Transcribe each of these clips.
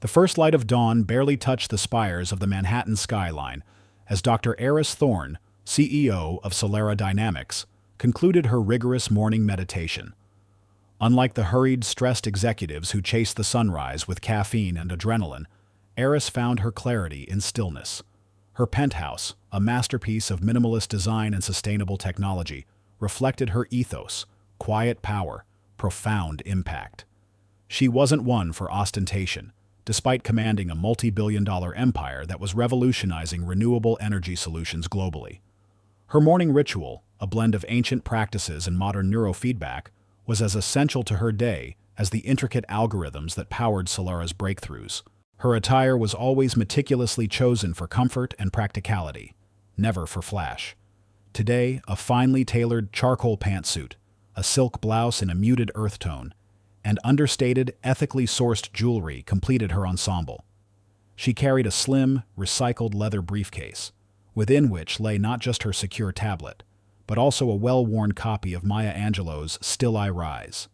The first light of dawn barely touched the spires of the Manhattan skyline as Dr. Eris Thorne, CEO of Solara Dynamics, concluded her rigorous morning meditation. Unlike the hurried, stressed executives who chase the sunrise with caffeine and adrenaline, Eris found her clarity in stillness. Her penthouse, a masterpiece of minimalist design and sustainable technology, reflected her ethos: quiet power, profound impact. She wasn't one for ostentation, despite commanding a multi-billion-dollar empire that was revolutionizing renewable energy solutions globally. Her morning ritual, a blend of ancient practices and modern neurofeedback, was as essential to her day as the intricate algorithms that powered Solara's breakthroughs. Her attire was always meticulously chosen for comfort and practicality, never for flash. Today, a finely tailored charcoal pantsuit, a silk blouse in a muted earth tone, and understated, ethically sourced jewelry completed her ensemble. She carried a slim, recycled leather briefcase, within which lay not just her secure tablet, but also a well-worn copy of Maya Angelou's Still I Rise.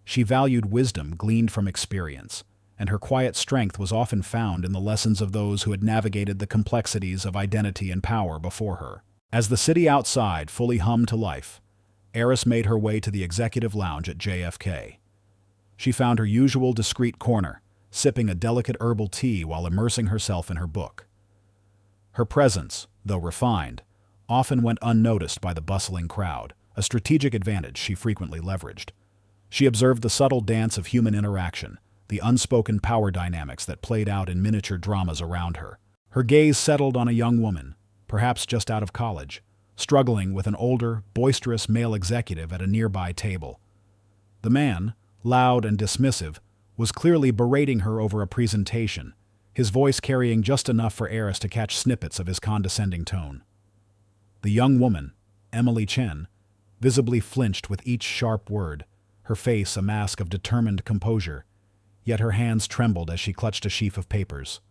She valued wisdom gleaned from experience, and her quiet strength was often found in the lessons of those who had navigated the complexities of identity and power before her. As the city outside fully hummed to life, Eris made her way to the executive lounge at JFK. She found her usual discreet corner, sipping a delicate herbal tea while immersing herself in her book. Her presence, though refined, often went unnoticed by the bustling crowd, a strategic advantage she frequently leveraged. She observed the subtle dance of human interaction, the unspoken power dynamics that played out in miniature dramas around her. Her gaze settled on a young woman, perhaps just out of college, struggling with an older, boisterous male executive at a nearby table. The man, loud and dismissive, was clearly berating her over a presentation, his voice carrying just enough for Eris to catch snippets of his condescending tone. The young woman, Emily Chen, visibly flinched with each sharp word, her face a mask of determined composure, yet her hands trembled as she clutched a sheaf of papers.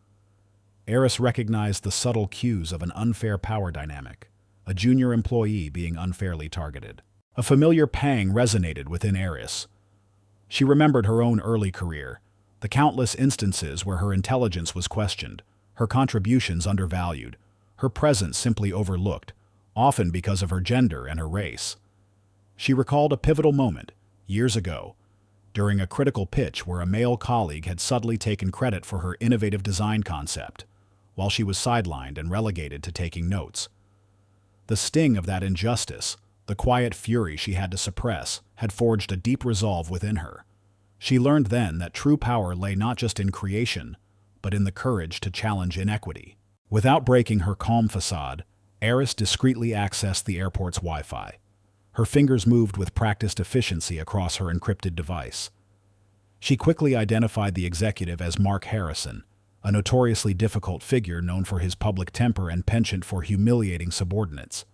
Eris recognized the subtle cues of an unfair power dynamic, a junior employee being unfairly targeted. A familiar pang resonated within Eris. She remembered her own early career, the countless instances where her intelligence was questioned, her contributions undervalued, her presence simply overlooked, often because of her gender and her race. She recalled a pivotal moment, years ago, during a critical pitch where a male colleague had subtly taken credit for her innovative design concept, while she was sidelined and relegated to taking notes. The sting of that injustice, the quiet fury she had to suppress, had forged a deep resolve within her. She learned then that true power lay not just in creation, but in the courage to challenge inequity. Without breaking her calm facade, Eris discreetly accessed the airport's Wi-Fi. Her fingers moved with practiced efficiency across her encrypted device. She quickly identified the executive as Mark Harrison, a notoriously difficult figure known for his public temper and penchant for humiliating subordinates.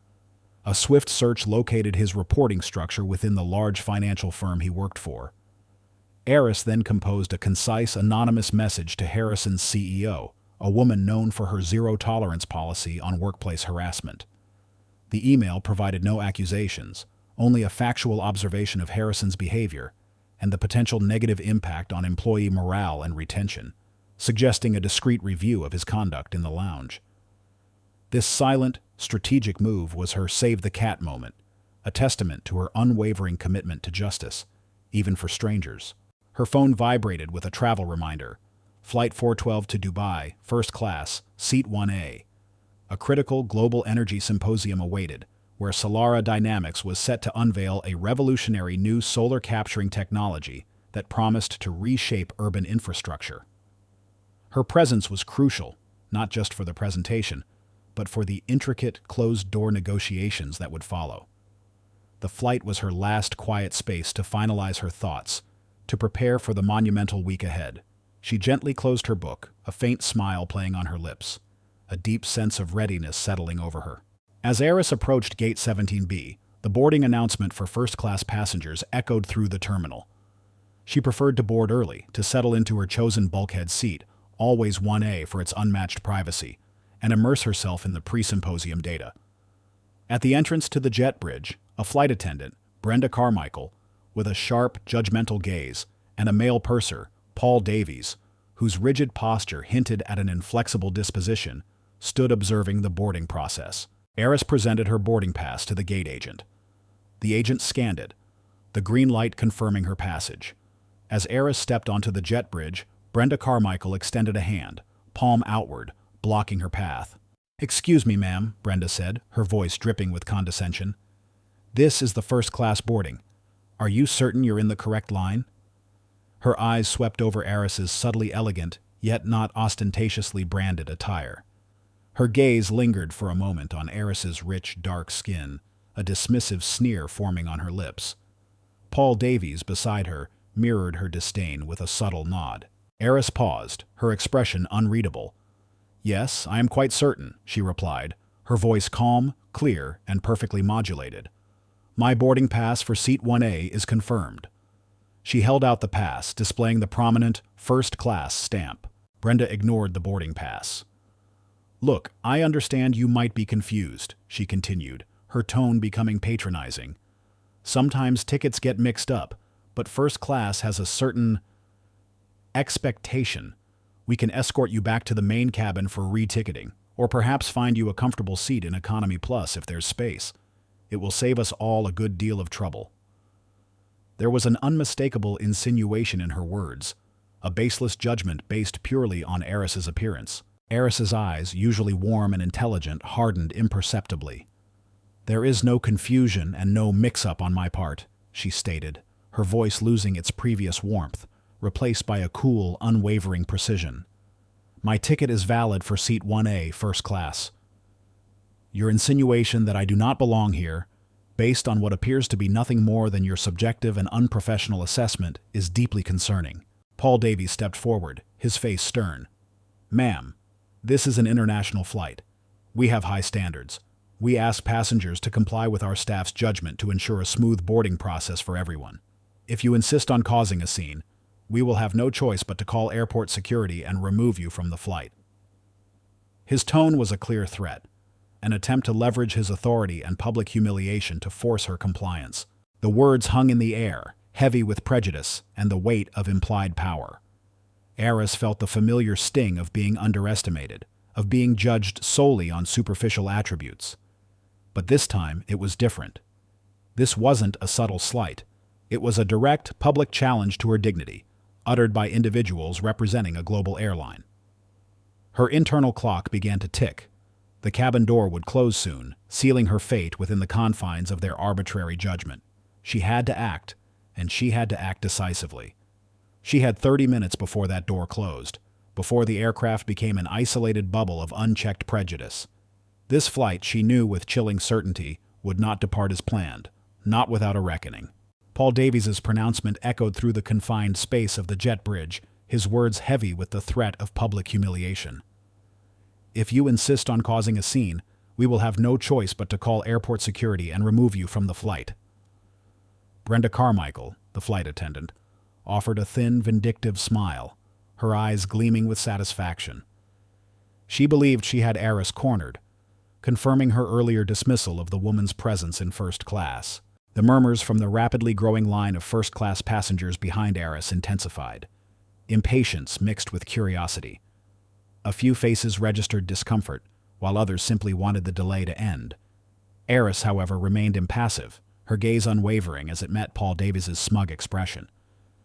A swift search located his reporting structure within the large financial firm he worked for. Eris then composed a concise, anonymous message to Harrison's CEO, a woman known for her zero-tolerance policy on workplace harassment. The email provided no accusations, only a factual observation of Harrison's behavior and the potential negative impact on employee morale and retention, suggesting a discreet review of his conduct in the lounge. This silent, strategic move was her save-the-cat moment, a testament to her unwavering commitment to justice, even for strangers. Her phone vibrated with a travel reminder: Flight 412 to Dubai, first class, seat 1A. A critical global energy symposium awaited, where Solara Dynamics was set to unveil a revolutionary new solar capturing technology that promised to reshape urban infrastructure. Her presence was crucial, not just for the presentation, but for the intricate, closed-door negotiations that would follow. The flight was her last quiet space to finalize her thoughts, to prepare for the monumental week ahead. She gently closed her book, a faint smile playing on her lips, a deep sense of readiness settling over her. As Eris approached Gate 17B, the boarding announcement for first-class passengers echoed through the terminal. She preferred to board early, to settle into her chosen bulkhead seat, always 1A for its unmatched privacy, and immerse herself in the pre-symposium data. At the entrance to the jet bridge, a flight attendant, Brenda Carmichael, with a sharp, judgmental gaze, and a male purser, Paul Davies, whose rigid posture hinted at an inflexible disposition, stood observing the boarding process. Eris presented her boarding pass to the gate agent. The agent scanned it, the green light confirming her passage. As Eris stepped onto the jet bridge, Brenda Carmichael extended a hand, palm outward, blocking her path. "Excuse me, ma'am," Brenda said, her voice dripping with condescension. "This is the first-class boarding. Are you certain you're in the correct line?" Her eyes swept over Eris's subtly elegant, yet not ostentatiously branded attire. Her gaze lingered for a moment on Eris's rich, dark skin, a dismissive sneer forming on her lips. Paul Davies, beside her, mirrored her disdain with a subtle nod. Eris paused, her expression unreadable. "Yes, I am quite certain," she replied, her voice calm, clear, and perfectly modulated. "My boarding pass for seat 1A is confirmed." She held out the pass, displaying the prominent first class stamp. Brenda ignored the boarding pass. "Look, I understand you might be confused," she continued, her tone becoming patronizing. "Sometimes tickets get mixed up, but first class has a certain expectation. We can escort you back to the main cabin for reticketing, or perhaps find you a comfortable seat in Economy Plus if there's space. It will save us all a good deal of trouble." There was an unmistakable insinuation in her words, a baseless judgment based purely on Eris's appearance. Eris's eyes, usually warm and intelligent, hardened imperceptibly. "There is no confusion and no mix-up on my part," she stated, her voice losing its previous warmth, replaced by a cool, unwavering precision. "My ticket is valid for seat 1A, first class. Your insinuation that I do not belong here, based on what appears to be nothing more than your subjective and unprofessional assessment, is deeply concerning." Paul Davies stepped forward, his face stern. "Ma'am, this is an international flight. We have high standards. We ask passengers to comply with our staff's judgment to ensure a smooth boarding process for everyone. If you insist on causing a scene, we will have no choice but to call airport security and remove you from the flight." His tone was a clear threat, an attempt to leverage his authority and public humiliation to force her compliance. The words hung in the air, heavy with prejudice and the weight of implied power. Eris felt the familiar sting of being underestimated, of being judged solely on superficial attributes. But this time it was different. This wasn't a subtle slight. It was a direct, public challenge to her dignity, uttered by individuals representing a global airline. Her internal clock began to tick. The cabin door would close soon, sealing her fate within the confines of their arbitrary judgment. She had to act, and she had to act decisively. She had 30 minutes before that door closed, before the aircraft became an isolated bubble of unchecked prejudice. This flight, she knew with chilling certainty, would not depart as planned, not without a reckoning. Paul Davies's pronouncement echoed through the confined space of the jet bridge, his words heavy with the threat of public humiliation. "If you insist on causing a scene, we will have no choice but to call airport security and remove you from the flight." Brenda Carmichael, the flight attendant, offered a thin, vindictive smile, her eyes gleaming with satisfaction. She believed she had Eris cornered, confirming her earlier dismissal of the woman's presence in first class. The murmurs from the rapidly growing line of first-class passengers behind Eris intensified. Impatience mixed with curiosity. A few faces registered discomfort, while others simply wanted the delay to end. Eris, however, remained impassive, her gaze unwavering as it met Paul Davies's smug expression.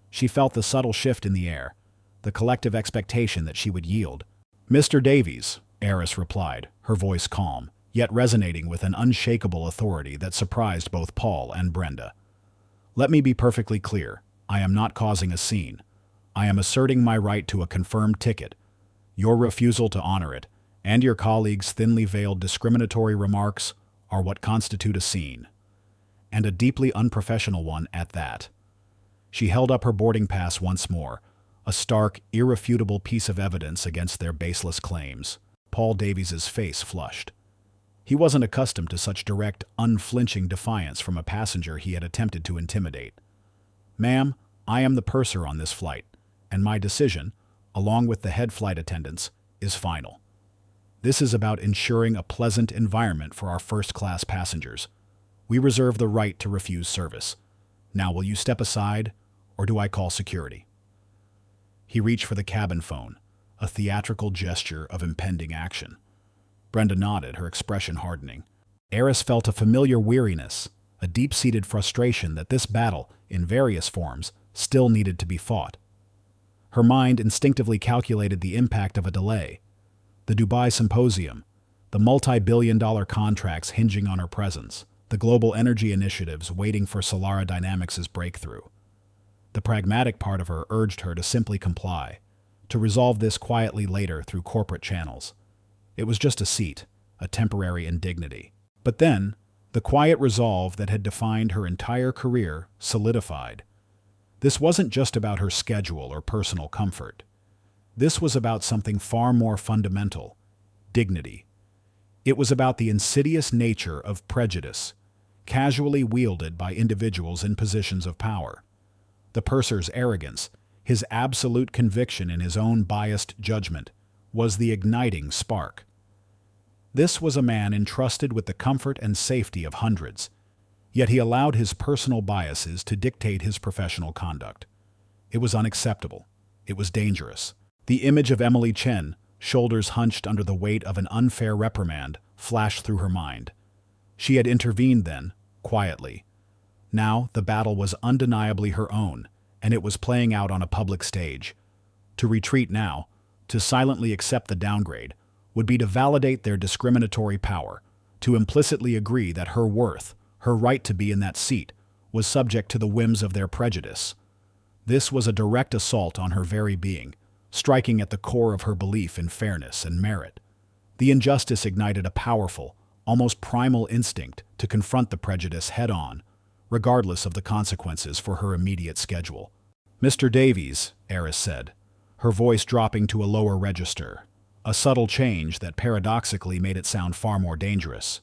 She felt the subtle shift in the air, the collective expectation that she would yield. "Mr. Davies," Eris replied, her voice calm, yet resonating with an unshakable authority that surprised both Paul and Brenda. "Let me be perfectly clear. I am not causing a scene. I am asserting my right to a confirmed ticket. Your refusal to honor it, and your colleagues' thinly veiled discriminatory remarks, are what constitute a scene. And a deeply unprofessional one at that." She held up her boarding pass once more, a stark, irrefutable piece of evidence against their baseless claims. Paul Davies's face flushed. He wasn't accustomed to such direct, unflinching defiance from a passenger he had attempted to intimidate. "Ma'am, I am the purser on this flight, and my decision, along with the head flight attendants, is final. This is about ensuring a pleasant environment for our first-class passengers. We reserve the right to refuse service. Now will you step aside, or do I call security?" He reached for the cabin phone, a theatrical gesture of impending action. Brenda nodded, her expression hardening. Eris felt a familiar weariness, a deep-seated frustration that this battle, in various forms, still needed to be fought. Her mind instinctively calculated the impact of a delay. The Dubai Symposium, the multi-billion-dollar contracts hinging on her presence, the global energy initiatives waiting for Solara Dynamics' breakthrough. The pragmatic part of her urged her to simply comply, to resolve this quietly later through corporate channels. It was just a seat, a temporary indignity. But then, the quiet resolve that had defined her entire career solidified. This wasn't just about her schedule or personal comfort. This was about something far more fundamental: dignity. It was about the insidious nature of prejudice, casually wielded by individuals in positions of power. The purser's arrogance, his absolute conviction in his own biased judgment, was the igniting spark. This was a man entrusted with the comfort and safety of hundreds, yet he allowed his personal biases to dictate his professional conduct. It was unacceptable. It was dangerous. The image of Emily Chen, shoulders hunched under the weight of an unfair reprimand, flashed through her mind. She had intervened then, quietly. Now the battle was undeniably her own, and it was playing out on a public stage. To retreat now, to silently accept the downgrade, would be to validate their discriminatory power, to implicitly agree that her worth, her right to be in that seat, was subject to the whims of their prejudice. This was a direct assault on her very being, striking at the core of her belief in fairness and merit. The injustice ignited a powerful, almost primal instinct to confront the prejudice head-on, regardless of the consequences for her immediate schedule. "Mr. Davies," Eris said, her voice dropping to a lower register, a subtle change that paradoxically made it sound far more dangerous.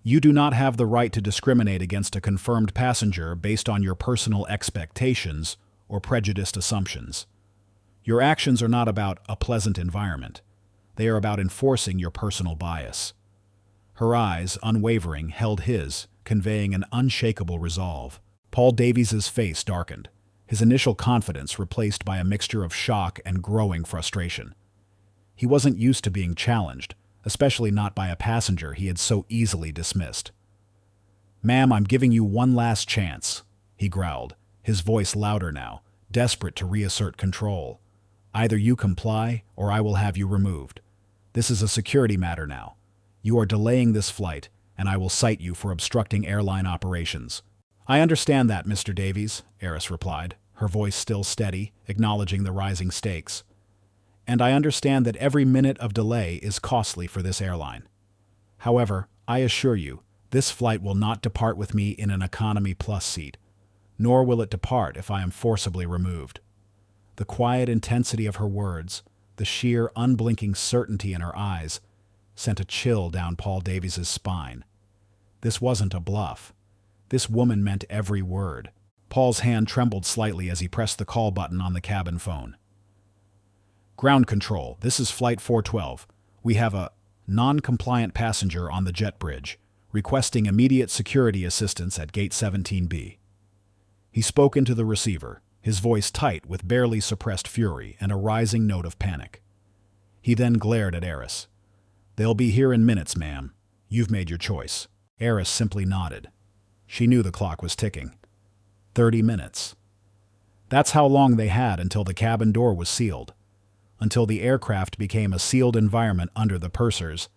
"You do not have the right to discriminate against a confirmed passenger based on your personal expectations or prejudiced assumptions. Your actions are not about a pleasant environment. They are about enforcing your personal bias." Her eyes, unwavering, held his, conveying an unshakable resolve. Paul Davies's face darkened, his initial confidence replaced by a mixture of shock and growing frustration. He wasn't used to being challenged, especially not by a passenger he had so easily dismissed. "Ma'am, I'm giving you one last chance," he growled, his voice louder now, desperate to reassert control. "Either you comply, or I will have you removed. This is a security matter now. You are delaying this flight, and I will cite you for obstructing airline operations." "I understand that, Mr. Davies," Eris replied, her voice still steady, acknowledging the rising stakes. "And I understand that every minute of delay is costly for this airline. However, I assure you, this flight will not depart with me in an economy plus seat, nor will it depart if I am forcibly removed." The quiet intensity of her words, the sheer unblinking certainty in her eyes, sent a chill down Paul Davies's spine. This wasn't a bluff. This woman meant every word. Paul's hand trembled slightly as he pressed the call button on the cabin phone. "Ground control, this is Flight 412. We have a non-compliant passenger on the jet bridge, requesting immediate security assistance at Gate 17B. He spoke into the receiver, his voice tight with barely suppressed fury and a rising note of panic. He then glared at Eris. "They'll be here in minutes, ma'am. You've made your choice." Eris simply nodded. She knew the clock was ticking. 30 minutes. That's how long they had until the cabin door was sealed, until the aircraft became a sealed environment under the pursers,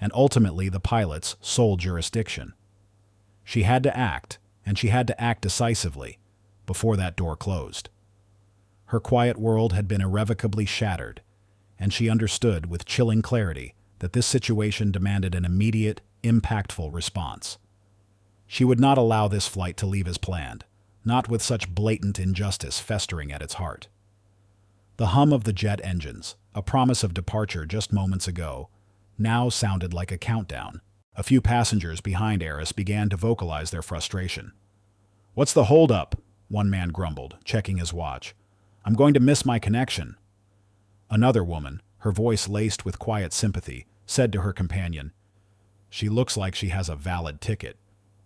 and ultimately the pilot's sole jurisdiction. She had to act, and she had to act decisively, before that door closed. Her quiet world had been irrevocably shattered, and she understood with chilling clarity that this situation demanded an immediate, impactful response. She would not allow this flight to leave as planned, not with such blatant injustice festering at its heart. The hum of the jet engines, a promise of departure just moments ago, now sounded like a countdown. A few passengers behind Eris began to vocalize their frustration. "What's the holdup?" one man grumbled, checking his watch. "I'm going to miss my connection." Another woman, her voice laced with quiet sympathy, said to her companion, "She looks like she has a valid ticket.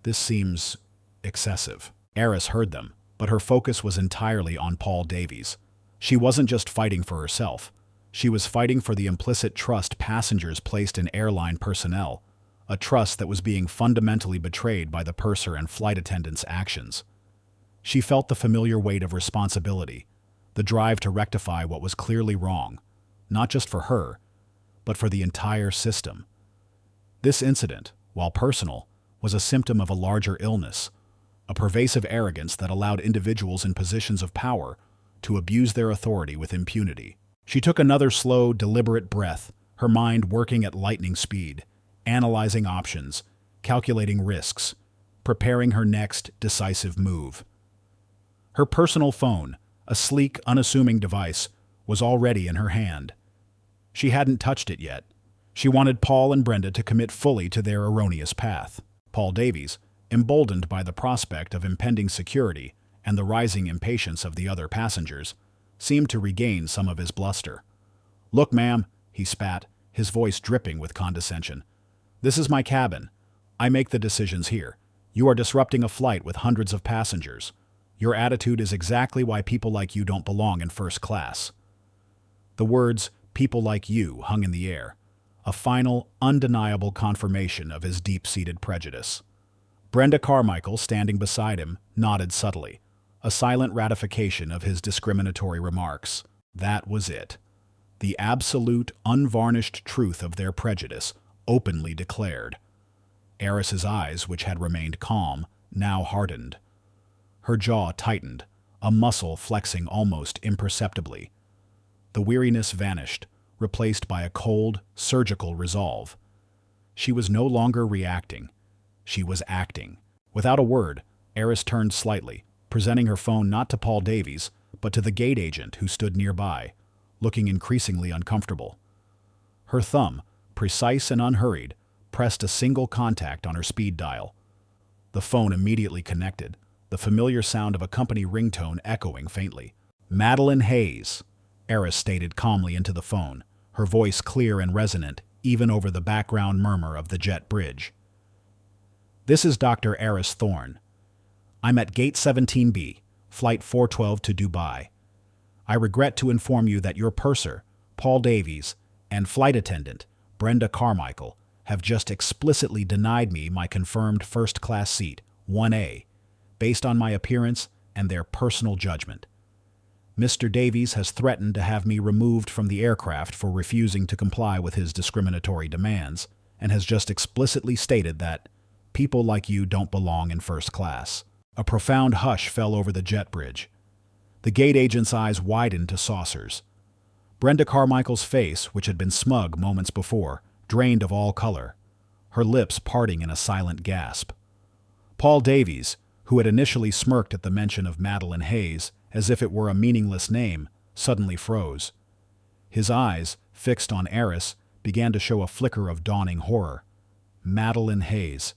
This seems excessive." Eris heard them, but her focus was entirely on Paul Davies. She wasn't just fighting for herself. She was fighting for the implicit trust passengers placed in airline personnel, a trust that was being fundamentally betrayed by the purser and flight attendants' actions. She felt the familiar weight of responsibility, the drive to rectify what was clearly wrong, not just for her, but for the entire system. This incident, while personal, was a symptom of a larger illness, a pervasive arrogance that allowed individuals in positions of power to abuse their authority with impunity. She took another slow, deliberate breath, her mind working at lightning speed, analyzing options, calculating risks, preparing her next decisive move. Her personal phone, a sleek, unassuming device, was already in her hand. She hadn't touched it yet. She wanted Paul and Brenda to commit fully to their erroneous path. Paul Davies, emboldened by the prospect of impending security and the rising impatience of the other passengers, seemed to regain some of his bluster. "Look, ma'am," he spat, his voice dripping with condescension. "This is my cabin. I make the decisions here. You are disrupting a flight with hundreds of passengers. Your attitude is exactly why people like you don't belong in first class." The words, "people like you," hung in the air, a final, undeniable confirmation of his deep-seated prejudice. Brenda Carmichael, standing beside him, nodded subtly, a silent ratification of his discriminatory remarks. That was it. The absolute, unvarnished truth of their prejudice, openly declared. Eris's eyes, which had remained calm, now hardened. Her jaw tightened, a muscle flexing almost imperceptibly. The weariness vanished, replaced by a cold, surgical resolve. She was no longer reacting. She was acting. Without a word, Eris turned slightly, presenting her phone not to Paul Davies, but to the gate agent who stood nearby, looking increasingly uncomfortable. Her thumb, precise and unhurried, pressed a single contact on her speed dial. The phone immediately connected, the familiar sound of a company ringtone echoing faintly. "Madeline Hayes," Eris stated calmly into the phone, her voice clear and resonant even over the background murmur of the jet bridge. "This is Dr. Eris Thorne. I'm at Gate 17B, Flight 412 to Dubai. I regret to inform you that your purser, Paul Davies, and flight attendant, Brenda Carmichael, have just explicitly denied me my confirmed first-class seat, 1A, based on my appearance and their personal judgment. Mr. Davies has threatened to have me removed from the aircraft for refusing to comply with his discriminatory demands, and has just explicitly stated that people like you don't belong in first class." A profound hush fell over the jet bridge. The gate agent's eyes widened to saucers. Brenda Carmichael's face, which had been smug moments before, drained of all color, her lips parting in a silent gasp. Paul Davies, who had initially smirked at the mention of Madeline Hayes as if it were a meaningless name, suddenly froze. His eyes, fixed on Eris, began to show a flicker of dawning horror. Madeline Hayes,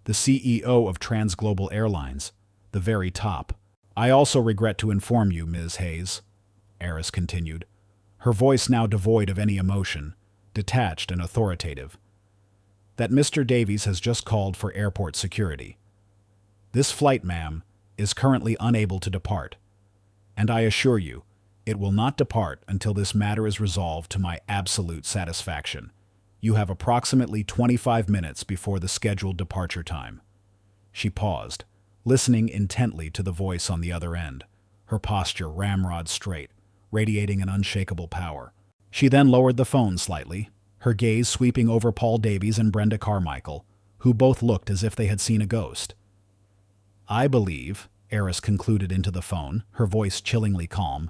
the CEO of Transglobal Airlines, the very top. "I also regret to inform you, Ms. Hayes," Eris continued, her voice now devoid of any emotion, detached and authoritative, "that Mr. Davies has just called for airport security. This flight, ma'am, is currently unable to depart, and I assure you, it will not depart until this matter is resolved to my absolute satisfaction. You have approximately 25 minutes before the scheduled departure time." She paused, listening intently to the voice on the other end, her posture ramrod straight, radiating an unshakable power. She then lowered the phone slightly, her gaze sweeping over Paul Davies and Brenda Carmichael, who both looked as if they had seen a ghost. "I believe," Eris concluded into the phone, her voice chillingly calm,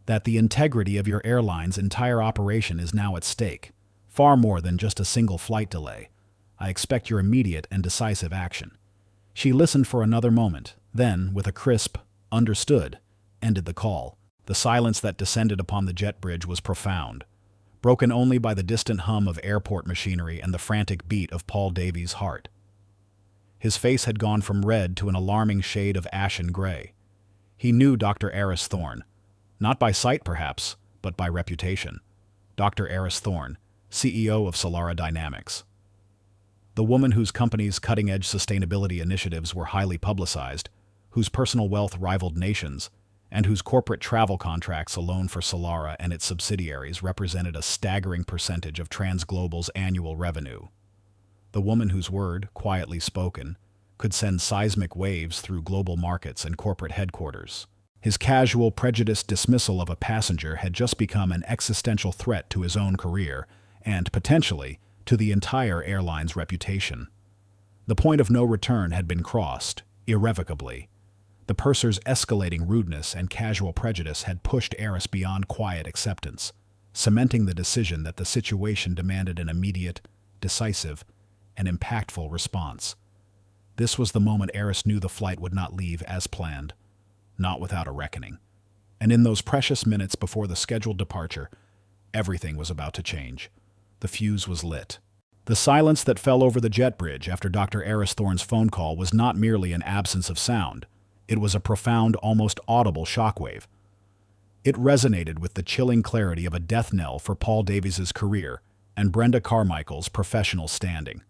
"that the integrity of your airline's entire operation is now at stake. Far more than just a single flight delay. I expect your immediate and decisive action." She listened for another moment, then, with a crisp, "understood," ended the call. The silence that descended upon the jet bridge was profound, broken only by the distant hum of airport machinery and the frantic beat of Paul Davies' heart. His face had gone from red to an alarming shade of ashen gray. He knew Dr. Eris Thorne, not by sight perhaps, but by reputation. Dr. Eris Thorne, CEO of Solara Dynamics. The woman whose company's cutting-edge sustainability initiatives were highly publicized, whose personal wealth rivaled nations, and whose corporate travel contracts alone for Solara and its subsidiaries represented a staggering percentage of TransGlobal's annual revenue. The woman whose word, quietly spoken, could send seismic waves through global markets and corporate headquarters. His casual, prejudiced dismissal of a passenger had just become an existential threat to his own career and, potentially, to the entire airline's reputation. The point of no return had been crossed, irrevocably. The purser's escalating rudeness and casual prejudice had pushed Eris beyond quiet acceptance, cementing the decision that the situation demanded an immediate, decisive, and impactful response. This was the moment Eris knew the flight would not leave as planned, not without a reckoning. And in those precious minutes before the scheduled departure, everything was about to change. The fuse was lit. The silence that fell over the jet bridge after Dr. Eris Thorne's phone call was not merely an absence of sound. It was a profound, almost audible shockwave. It resonated with the chilling clarity of a death knell for Paul Davies' career and Brenda Carmichael's professional standing.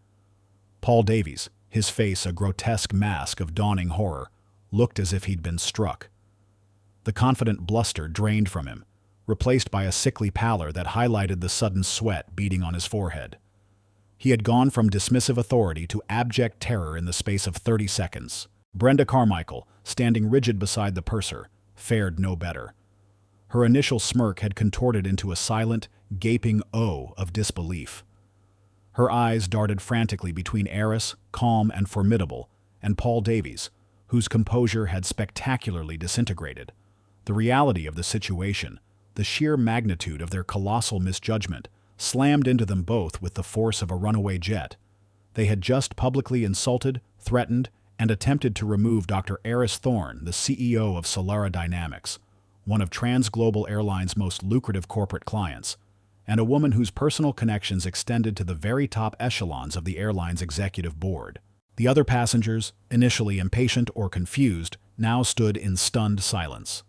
Paul Davies, his face a grotesque mask of dawning horror, looked as if he'd been struck. The confident bluster drained from him, replaced by a sickly pallor that highlighted the sudden sweat beading on his forehead. He had gone from dismissive authority to abject terror in the space of 30 seconds. Brenda Carmichael, standing rigid beside the purser, fared no better. Her initial smirk had contorted into a silent, gaping O of disbelief. Her eyes darted frantically between Eris, calm and formidable, and Paul Davies, whose composure had spectacularly disintegrated. The reality of the situation, the sheer magnitude of their colossal misjudgment, slammed into them both with the force of a runaway jet. They had just publicly insulted, threatened, and attempted to remove Dr. Eris Thorne, the CEO of Solara Dynamics, one of TransGlobal Airlines' most lucrative corporate clients, and a woman whose personal connections extended to the very top echelons of the airline's executive board. The other passengers, initially impatient or confused, now stood in stunned silence.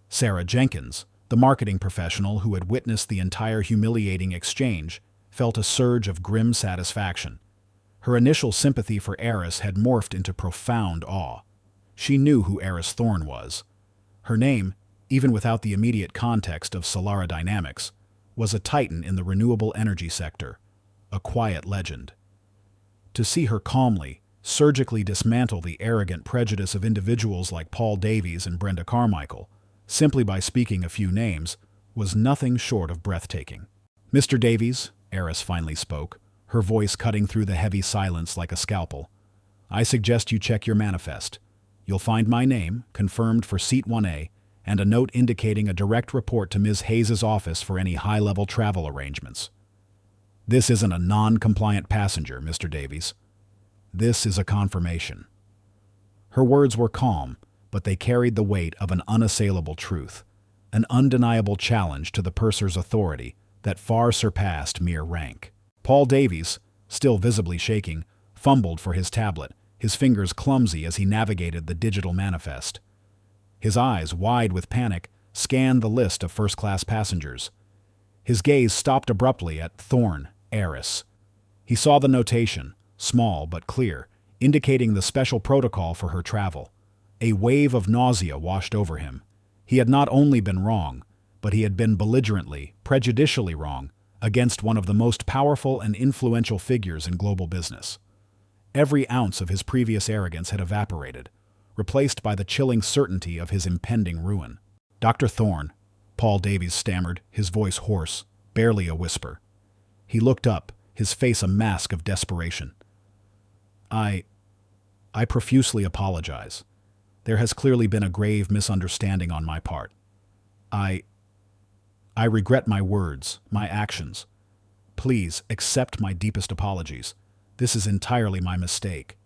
Sarah Jenkins, the marketing professional who had witnessed the entire humiliating exchange, felt a surge of grim satisfaction. Her initial sympathy for Eris had morphed into profound awe. She knew who Eris Thorne was. Her name, even without the immediate context of Solara Dynamics, was a titan in the renewable energy sector, a quiet legend. To see her calmly, surgically dismantle the arrogant prejudice of individuals like Paul Davies and Brenda Carmichael, simply by speaking a few names, was nothing short of breathtaking. "Mr. Davies," Eris finally spoke, her voice cutting through the heavy silence like a scalpel, "I suggest you check your manifest. You'll find my name, confirmed for Seat 1A, and a note indicating a direct report to Ms. Hayes' office for any high-level travel arrangements. This isn't a non-compliant passenger, Mr. Davies. This is a confirmation." Her words were calm, but they carried the weight of an unassailable truth, an undeniable challenge to the purser's authority that far surpassed mere rank. Paul Davies, still visibly shaking, fumbled for his tablet, his fingers clumsy as he navigated the digital manifest. His eyes, wide with panic, scanned the list of first-class passengers. His gaze stopped abruptly at Thorne, Eris. He saw the notation, small but clear, indicating the special protocol for her travel. A wave of nausea washed over him. He had not only been wrong, but he had been belligerently, prejudicially wrong, against one of the most powerful and influential figures in global business. Every ounce of his previous arrogance had evaporated, replaced by the chilling certainty of his impending ruin. "Dr. Thorne," Paul Davies stammered, his voice hoarse, barely a whisper. He looked up, his face a mask of desperation. I profusely apologize. There has clearly been a grave misunderstanding on my part. I regret my words, my actions. Please accept my deepest apologies. This is entirely my mistake."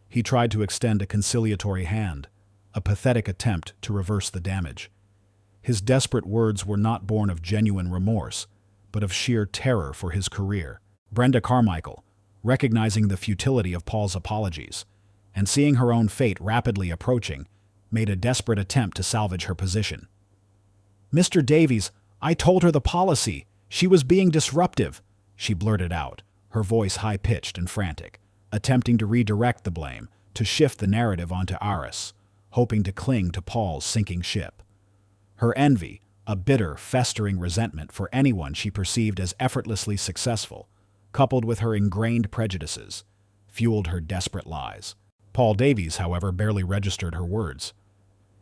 He tried to extend a conciliatory hand, a pathetic attempt to reverse the damage. His desperate words were not born of genuine remorse, but of sheer terror for his career. Brenda Carmichael, recognizing the futility of Paul's apologies, and seeing her own fate rapidly approaching, made a desperate attempt to salvage her position. "Mr. Davies, I told her the policy. She was being disruptive," she blurted out, her voice high-pitched and frantic, attempting to redirect the blame, to shift the narrative onto Eris, hoping to cling to Paul's sinking ship. Her envy, a bitter, festering resentment for anyone she perceived as effortlessly successful, coupled with her ingrained prejudices, fueled her desperate lies. Paul Davies, however, barely registered her words.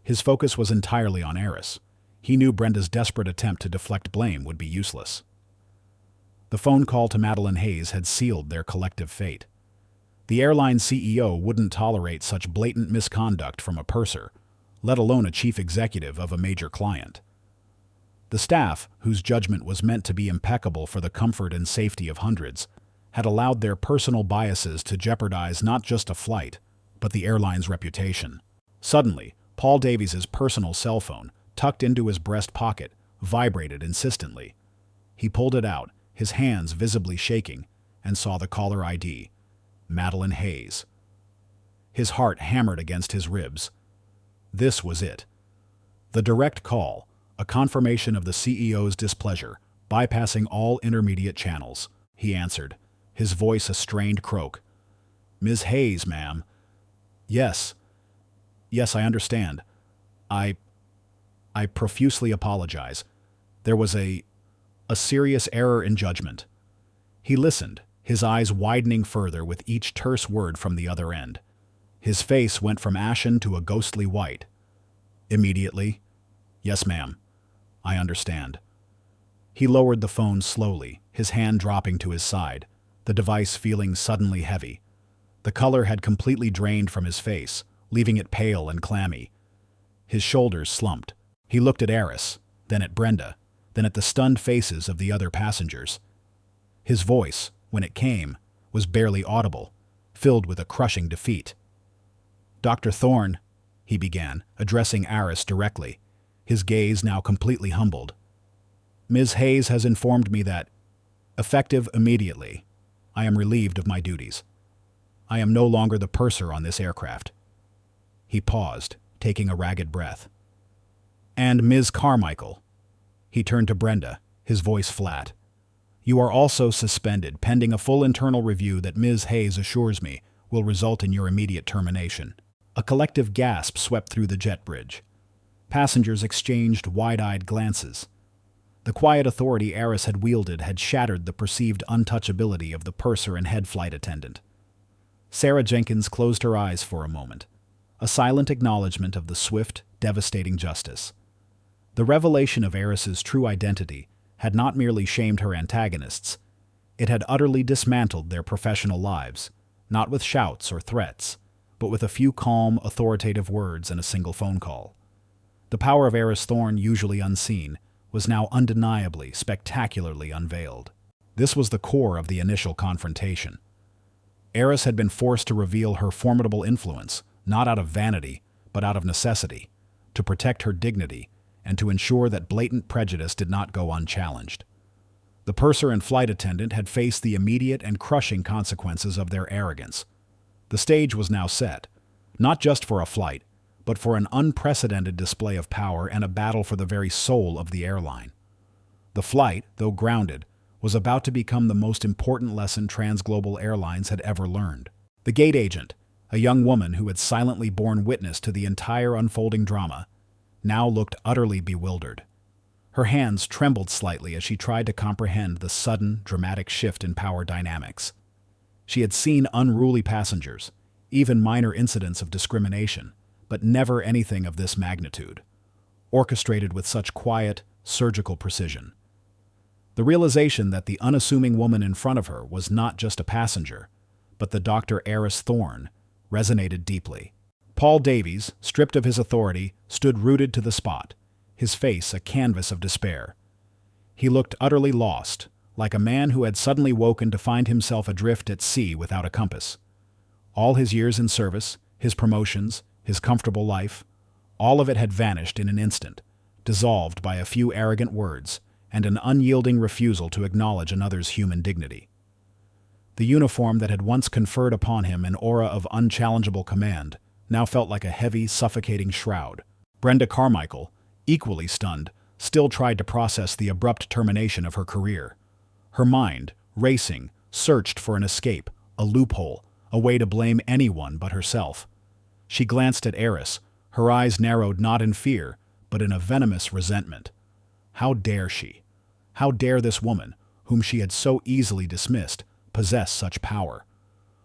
His focus was entirely on Eris. He knew Brenda's desperate attempt to deflect blame would be useless. The phone call to Madeline Hayes had sealed their collective fate. The airline CEO wouldn't tolerate such blatant misconduct from a purser, let alone a chief executive of a major client. The staff, whose judgment was meant to be impeccable for the comfort and safety of hundreds, had allowed their personal biases to jeopardize not just a flight, but the airline's reputation. Suddenly, Paul Davies's personal cell phone, tucked into his breast pocket, vibrated insistently. He pulled it out, his hands visibly shaking, and saw the caller ID, Madeline Hayes. His heart hammered against his ribs. This was it. The direct call, a confirmation of the CEO's displeasure, bypassing all intermediate channels. He answered, his voice a strained croak. "Ms. Hayes, ma'am." Yes, I understand. I profusely apologize. There was a serious error in judgment." He listened, his eyes widening further with each terse word from the other end. His face went from ashen to a ghostly white. Immediately, "Yes, ma'am. I understand." He lowered the phone slowly, his hand dropping to his side, the device feeling suddenly heavy. The color had completely drained from his face, leaving it pale and clammy. His shoulders slumped. He looked at Eris, then at Brenda, then at the stunned faces of the other passengers. His voice, when it came, was barely audible, filled with a crushing defeat. "Dr. Thorne," he began, addressing Eris directly, his gaze now completely humbled. "Ms. Hayes has informed me that, effective immediately, I am relieved of my duties. I am no longer the purser on this aircraft." He paused, taking a ragged breath. "And Ms. Carmichael," he turned to Brenda, his voice flat, "you are also suspended pending a full internal review that Ms. Hayes assures me will result in your immediate termination." A collective gasp swept through the jet bridge. Passengers exchanged wide-eyed glances. The quiet authority Eris had wielded had shattered the perceived untouchability of the purser and head flight attendant. Sarah Jenkins closed her eyes for a moment, a silent acknowledgement of the swift, devastating justice. The revelation of Eris's true identity had not merely shamed her antagonists, it had utterly dismantled their professional lives, not with shouts or threats, but with a few calm, authoritative words and a single phone call. The power of Eris Thorne, usually unseen, was now undeniably, spectacularly unveiled. This was the core of the initial confrontation. Eris had been forced to reveal her formidable influence, not out of vanity, but out of necessity, to protect her dignity and to ensure that blatant prejudice did not go unchallenged. The purser and flight attendant had faced the immediate and crushing consequences of their arrogance. The stage was now set, not just for a flight, but for an unprecedented display of power and a battle for the very soul of the airline. The flight, though grounded, was about to become the most important lesson Transglobal Airlines had ever learned. The gate agent, a young woman who had silently borne witness to the entire unfolding drama, now looked utterly bewildered. Her hands trembled slightly as she tried to comprehend the sudden, dramatic shift in power dynamics. She had seen unruly passengers, even minor incidents of discrimination, but never anything of this magnitude, orchestrated with such quiet, surgical precision. The realization that the unassuming woman in front of her was not just a passenger, but the Dr. Eris Thorne, resonated deeply. Paul Davies, stripped of his authority, stood rooted to the spot, his face a canvas of despair. He looked utterly lost, like a man who had suddenly woken to find himself adrift at sea without a compass. All his years in service, his promotions, his comfortable life, all of it had vanished in an instant, dissolved by a few arrogant words and an unyielding refusal to acknowledge another's human dignity. The uniform that had once conferred upon him an aura of unchallengeable command now felt like a heavy, suffocating shroud. Brenda Carmichael, equally stunned, still tried to process the abrupt termination of her career. Her mind, racing, searched for an escape, a loophole, a way to blame anyone but herself. She glanced at Eris, Her eyes narrowed not in fear, but in a venomous resentment. How dare she? How dare this woman, whom she had so easily dismissed, possess such power?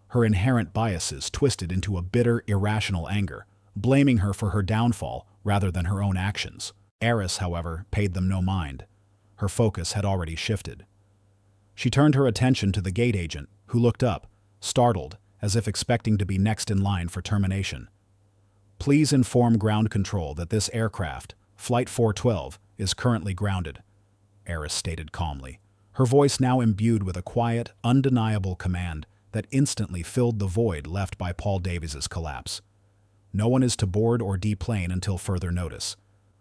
Her inherent biases twisted into a bitter, irrational anger, blaming her for her downfall rather than her own actions. Eris, however, paid them no mind. Her focus had already shifted. She turned her attention to the gate agent, who looked up, startled, as if expecting to be next in line for termination. Please inform ground control that this aircraft, Flight 412, is currently grounded, Eris stated calmly, her voice now imbued with a quiet, undeniable command that instantly filled the void left by Paul Davies's collapse. No one is to board or deplane until further notice.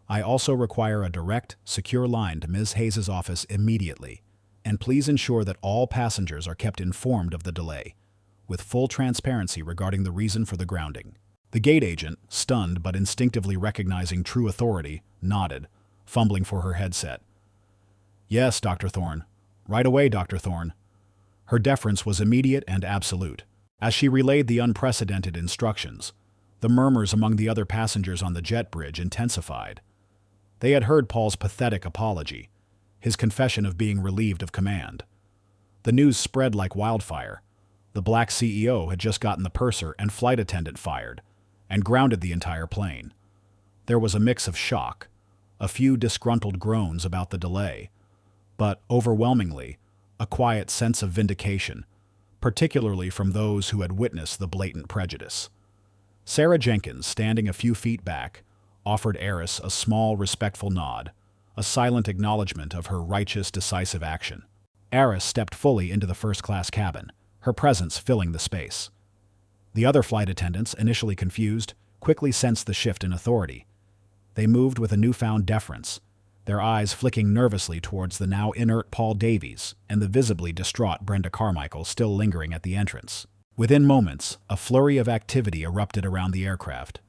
I also require a direct, secure line to Ms. Hayes' office immediately, and please ensure that all passengers are kept informed of the delay, with full transparency regarding the reason for the grounding. The gate agent, stunned but instinctively recognizing true authority, nodded, fumbling for her headset. Yes, Dr. Thorne. Right away, Dr. Thorne. Her deference was immediate and absolute. As she relayed the unprecedented instructions, the murmurs among the other passengers on the jet bridge intensified. They had heard Paul's pathetic apology, his confession of being relieved of command. The news spread like wildfire. The black CEO had just gotten the purser and flight attendant fired, and grounded the entire plane. There was a mix of shock, a few disgruntled groans about the delay, but overwhelmingly, a quiet sense of vindication, particularly from those who had witnessed the blatant prejudice. Sarah Jenkins, standing a few feet back, offered Eris a small, respectful nod, a silent acknowledgement of her righteous, decisive action. Eris stepped fully into the first-class cabin, her presence filling the space. The other flight attendants, initially confused, quickly sensed the shift in authority. They moved with a newfound deference, their eyes flicking nervously towards the now inert Paul Davies and the visibly distraught Brenda Carmichael still lingering at the entrance. Within moments, a flurry of activity erupted around the aircraft.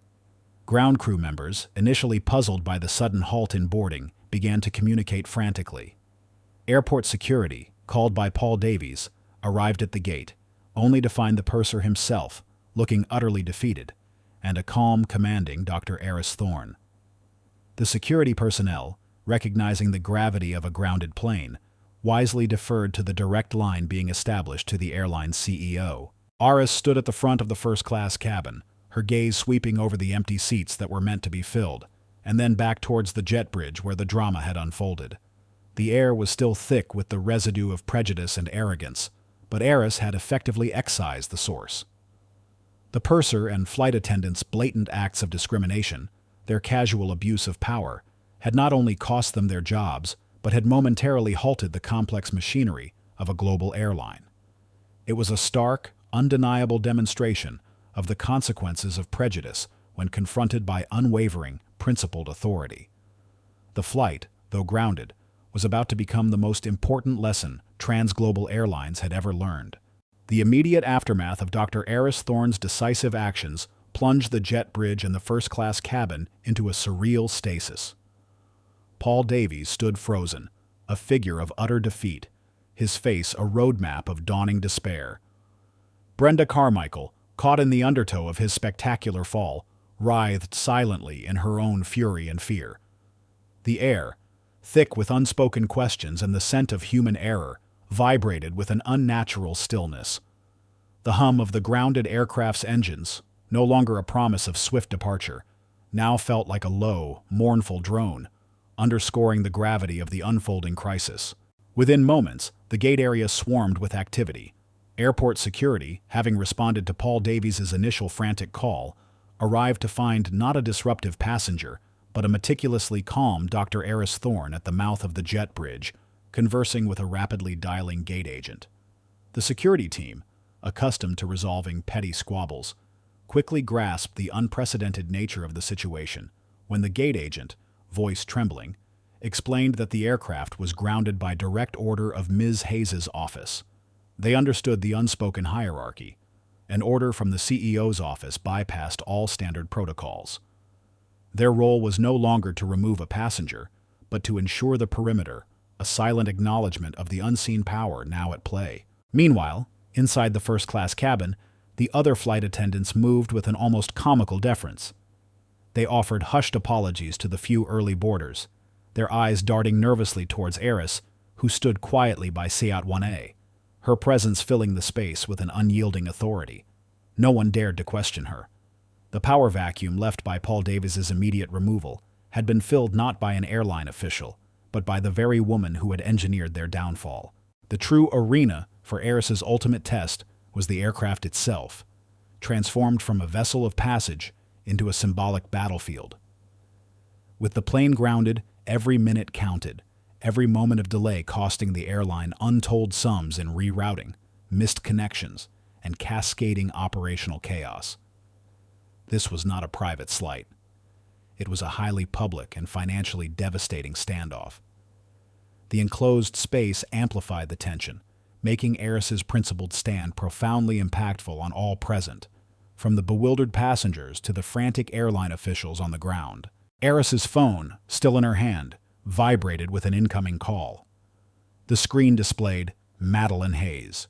Ground crew members, initially puzzled by the sudden halt in boarding, began to communicate frantically. Airport security, called by Paul Davies, arrived at the gate, only to find the purser himself, looking utterly defeated, and a calm, commanding Dr. Eris Thorne. The security personnel, recognizing the gravity of a grounded plane, wisely deferred to the direct line being established to the airline's CEO. Eris stood at the front of the first-class cabin, her gaze sweeping over the empty seats that were meant to be filled, and then back towards the jet bridge where the drama had unfolded. The air was still thick with the residue of prejudice and arrogance, but Eris had effectively excised the source. The purser and flight attendants' blatant acts of discrimination, their casual abuse of power, had not only cost them their jobs, but had momentarily halted the complex machinery of a global airline. It was a stark, undeniable demonstration of the consequences of prejudice when confronted by unwavering, principled authority. The flight, though grounded, was about to become the most important lesson transglobal airlines had ever learned. The immediate aftermath of Dr. Eris Thorne's decisive actions plunged the jet bridge and the first-class cabin into a surreal stasis. Paul Davies stood frozen, a figure of utter defeat, his face a roadmap of dawning despair. Brenda Carmichael, caught in the undertow of his spectacular fall, writhed silently in her own fury and fear. The air, thick with unspoken questions and the scent of human error, vibrated with an unnatural stillness. The hum of the grounded aircraft's engines, no longer a promise of swift departure, now felt like a low, mournful drone, underscoring the gravity of the unfolding crisis. Within moments, the gate area swarmed with activity. Airport security, having responded to Paul Davies' initial frantic call, arrived to find not a disruptive passenger, but a meticulously calm Dr. Eris Thorne at the mouth of the jet bridge, conversing with a rapidly dialing gate agent. The security team, accustomed to resolving petty squabbles, quickly grasped the unprecedented nature of the situation when the gate agent, voice trembling, explained that the aircraft was grounded by direct order of Ms. Hayes' office. They understood the unspoken hierarchy. An order from the CEO's office bypassed all standard protocols. Their role was no longer to remove a passenger, but to ensure the perimeter, a silent acknowledgement of the unseen power now at play. Meanwhile, inside the first-class cabin, the other flight attendants moved with an almost comical deference. They offered hushed apologies to the few early boarders, their eyes darting nervously towards Eris, who stood quietly by Seat 1A, her presence filling the space with an unyielding authority. No one dared to question her. The power vacuum left by Paul Davies's immediate removal had been filled not by an airline official, but by the very woman who had engineered their downfall. The true arena for Eris's ultimate test was the aircraft itself, transformed from a vessel of passage into a symbolic battlefield. With the plane grounded, every minute counted, every moment of delay costing the airline untold sums in rerouting, missed connections, and cascading operational chaos. This was not a private slight. It was a highly public and financially devastating standoff. The enclosed space amplified the tension, making Eris's principled stand profoundly impactful on all present, from the bewildered passengers to the frantic airline officials on the ground. Eris's phone, still in her hand, vibrated with an incoming call. The screen displayed Madeline Hayes.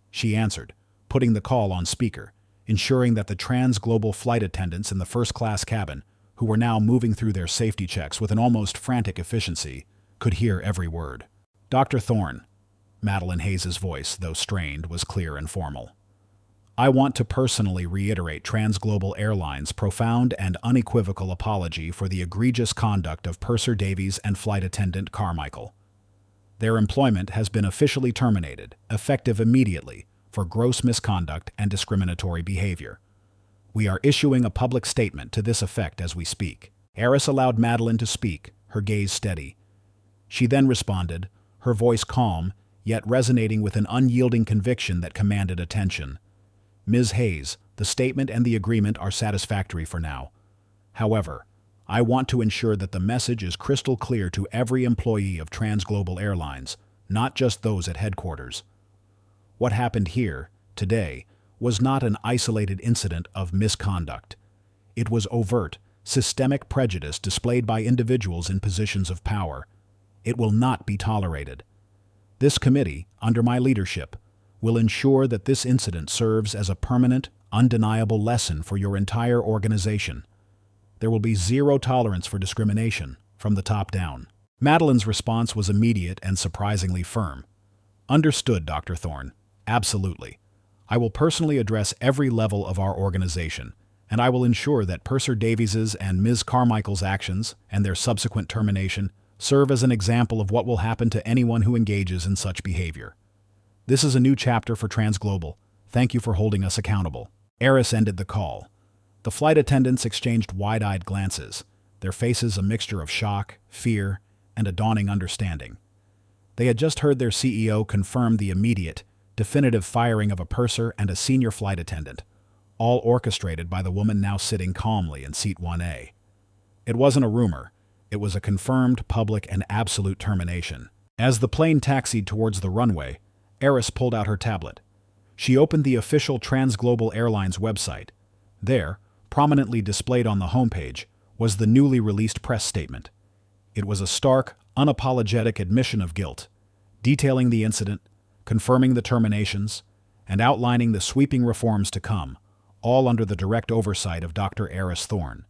She answered, putting the call on speaker, ensuring that the trans-global flight attendants in the first-class cabin, who were now moving through their safety checks with an almost frantic efficiency, could hear every word. "Dr. Thorne," Madeline Hayes's voice, though strained, was clear and formal. "I want to personally reiterate Transglobal Airlines' profound and unequivocal apology for the egregious conduct of Purser Davies and flight attendant Carmichael. Their employment has been officially terminated, effective immediately, for gross misconduct and discriminatory behavior. We are issuing a public statement to this effect as we speak." Eris allowed Madeline to speak, her gaze steady. She then responded, her voice calm, yet resonating with an unyielding conviction that commanded attention. "Ms. Hayes, the statement and the agreement are satisfactory for now. However, I want to ensure that the message is crystal clear to every employee of Transglobal Airlines, not just those at headquarters. What happened here, today, was not an isolated incident of misconduct. It was overt, systemic prejudice displayed by individuals in positions of power. It will not be tolerated. This committee, under my leadership, will ensure that this incident serves as a permanent, undeniable lesson for your entire organization. There will be zero tolerance for discrimination, from the top down." Madeline's response was immediate and surprisingly firm. "Understood, Dr. Thorne. Absolutely. I will personally address every level of our organization, and I will ensure that Purser Davies's and Ms. Carmichael's actions and their subsequent termination serve as an example of what will happen to anyone who engages in such behavior. This is a new chapter for Transglobal. Thank you for holding us accountable." Eris ended the call. The flight attendants exchanged wide-eyed glances, their faces a mixture of shock, fear, and a dawning understanding. They had just heard their CEO confirm the immediate, definitive firing of a purser and a senior flight attendant, all orchestrated by the woman now sitting calmly in seat 1A. It wasn't a rumor. It was a confirmed, public, and absolute termination. As the plane taxied towards the runway, Eris pulled out her tablet. She opened the official Transglobal Airlines website. There, prominently displayed on the homepage, was the newly released press statement. It was a stark, unapologetic admission of guilt, detailing the incident, confirming the terminations, and outlining the sweeping reforms to come, all under the direct oversight of Dr. Eris Thorne.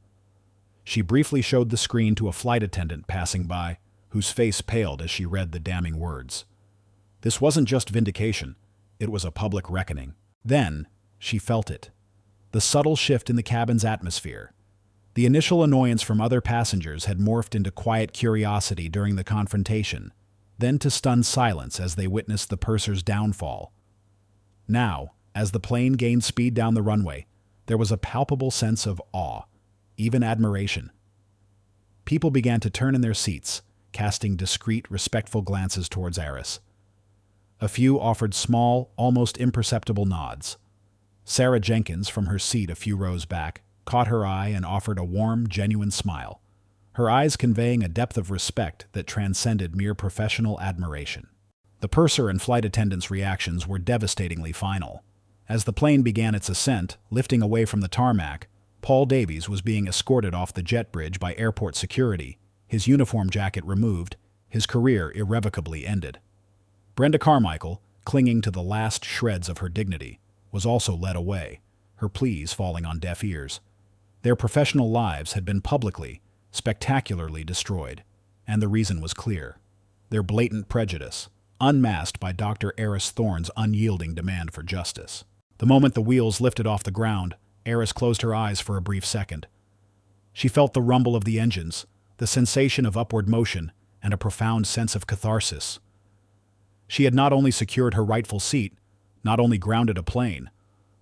She briefly showed the screen to a flight attendant passing by, whose face paled as she read the damning words. This wasn't just vindication, it was a public reckoning. Then, she felt it. The subtle shift in the cabin's atmosphere. The initial annoyance from other passengers had morphed into quiet curiosity during the confrontation, then to stunned silence as they witnessed the purser's downfall. Now, as the plane gained speed down the runway, there was a palpable sense of awe, even admiration. People began to turn in their seats, casting discreet, respectful glances towards Eris. A few offered small, almost imperceptible nods. Sarah Jenkins, from her seat a few rows back, caught her eye and offered a warm, genuine smile, her eyes conveying a depth of respect that transcended mere professional admiration. The purser and flight attendants' reactions were devastatingly final. As the plane began its ascent, lifting away from the tarmac, Paul Davies was being escorted off the jet bridge by airport security, his uniform jacket removed, his career irrevocably ended. Brenda Carmichael, clinging to the last shreds of her dignity, was also led away, her pleas falling on deaf ears. Their professional lives had been publicly, spectacularly destroyed, and the reason was clear. Their blatant prejudice, unmasked by Dr. Eris Thorne's unyielding demand for justice. The moment the wheels lifted off the ground, Eris closed her eyes for a brief second. She felt the rumble of the engines, the sensation of upward motion, and a profound sense of catharsis. She had not only secured her rightful seat, not only grounded a plane,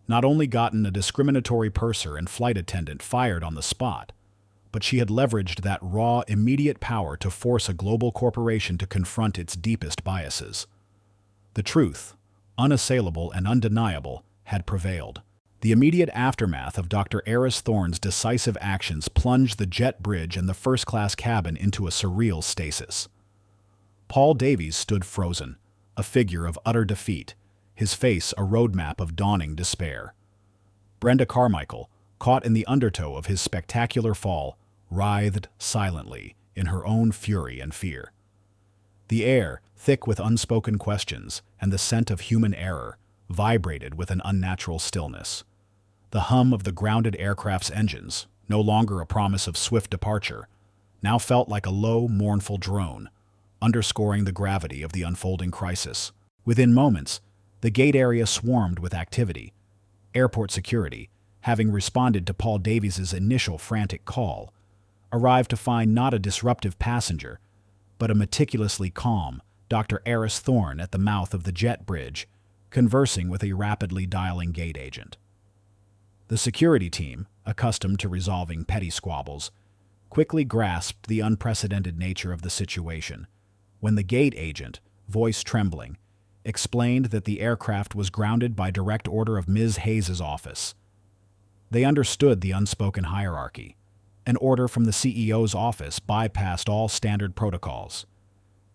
not only gotten a discriminatory purser and flight attendant fired on the spot, but she had leveraged that raw, immediate power to force a global corporation to confront its deepest biases. The truth, unassailable and undeniable, had prevailed. The immediate aftermath of Dr. Eris Thorne's decisive actions plunged the jet bridge and the first-class cabin into a surreal stasis. Paul Davies stood frozen, a figure of utter defeat, his face a roadmap of dawning despair. Brenda Carmichael, caught in the undertow of his spectacular fall, writhed silently in her own fury and fear. The air, thick with unspoken questions and the scent of human error, vibrated with an unnatural stillness. The hum of the grounded aircraft's engines, no longer a promise of swift departure, now felt like a low, mournful drone, underscoring the gravity of the unfolding crisis. Within moments, the gate area swarmed with activity. Airport security, having responded to Paul Davies's initial frantic call, arrived to find not a disruptive passenger, but a meticulously calm Dr. Eris Thorne at the mouth of the jet bridge, conversing with a rapidly dialing gate agent. The security team, accustomed to resolving petty squabbles, quickly grasped the unprecedented nature of the situation when the gate agent, voice trembling, explained that the aircraft was grounded by direct order of Ms. Hayes's office. They understood the unspoken hierarchy. An order from the CEO's office bypassed all standard protocols.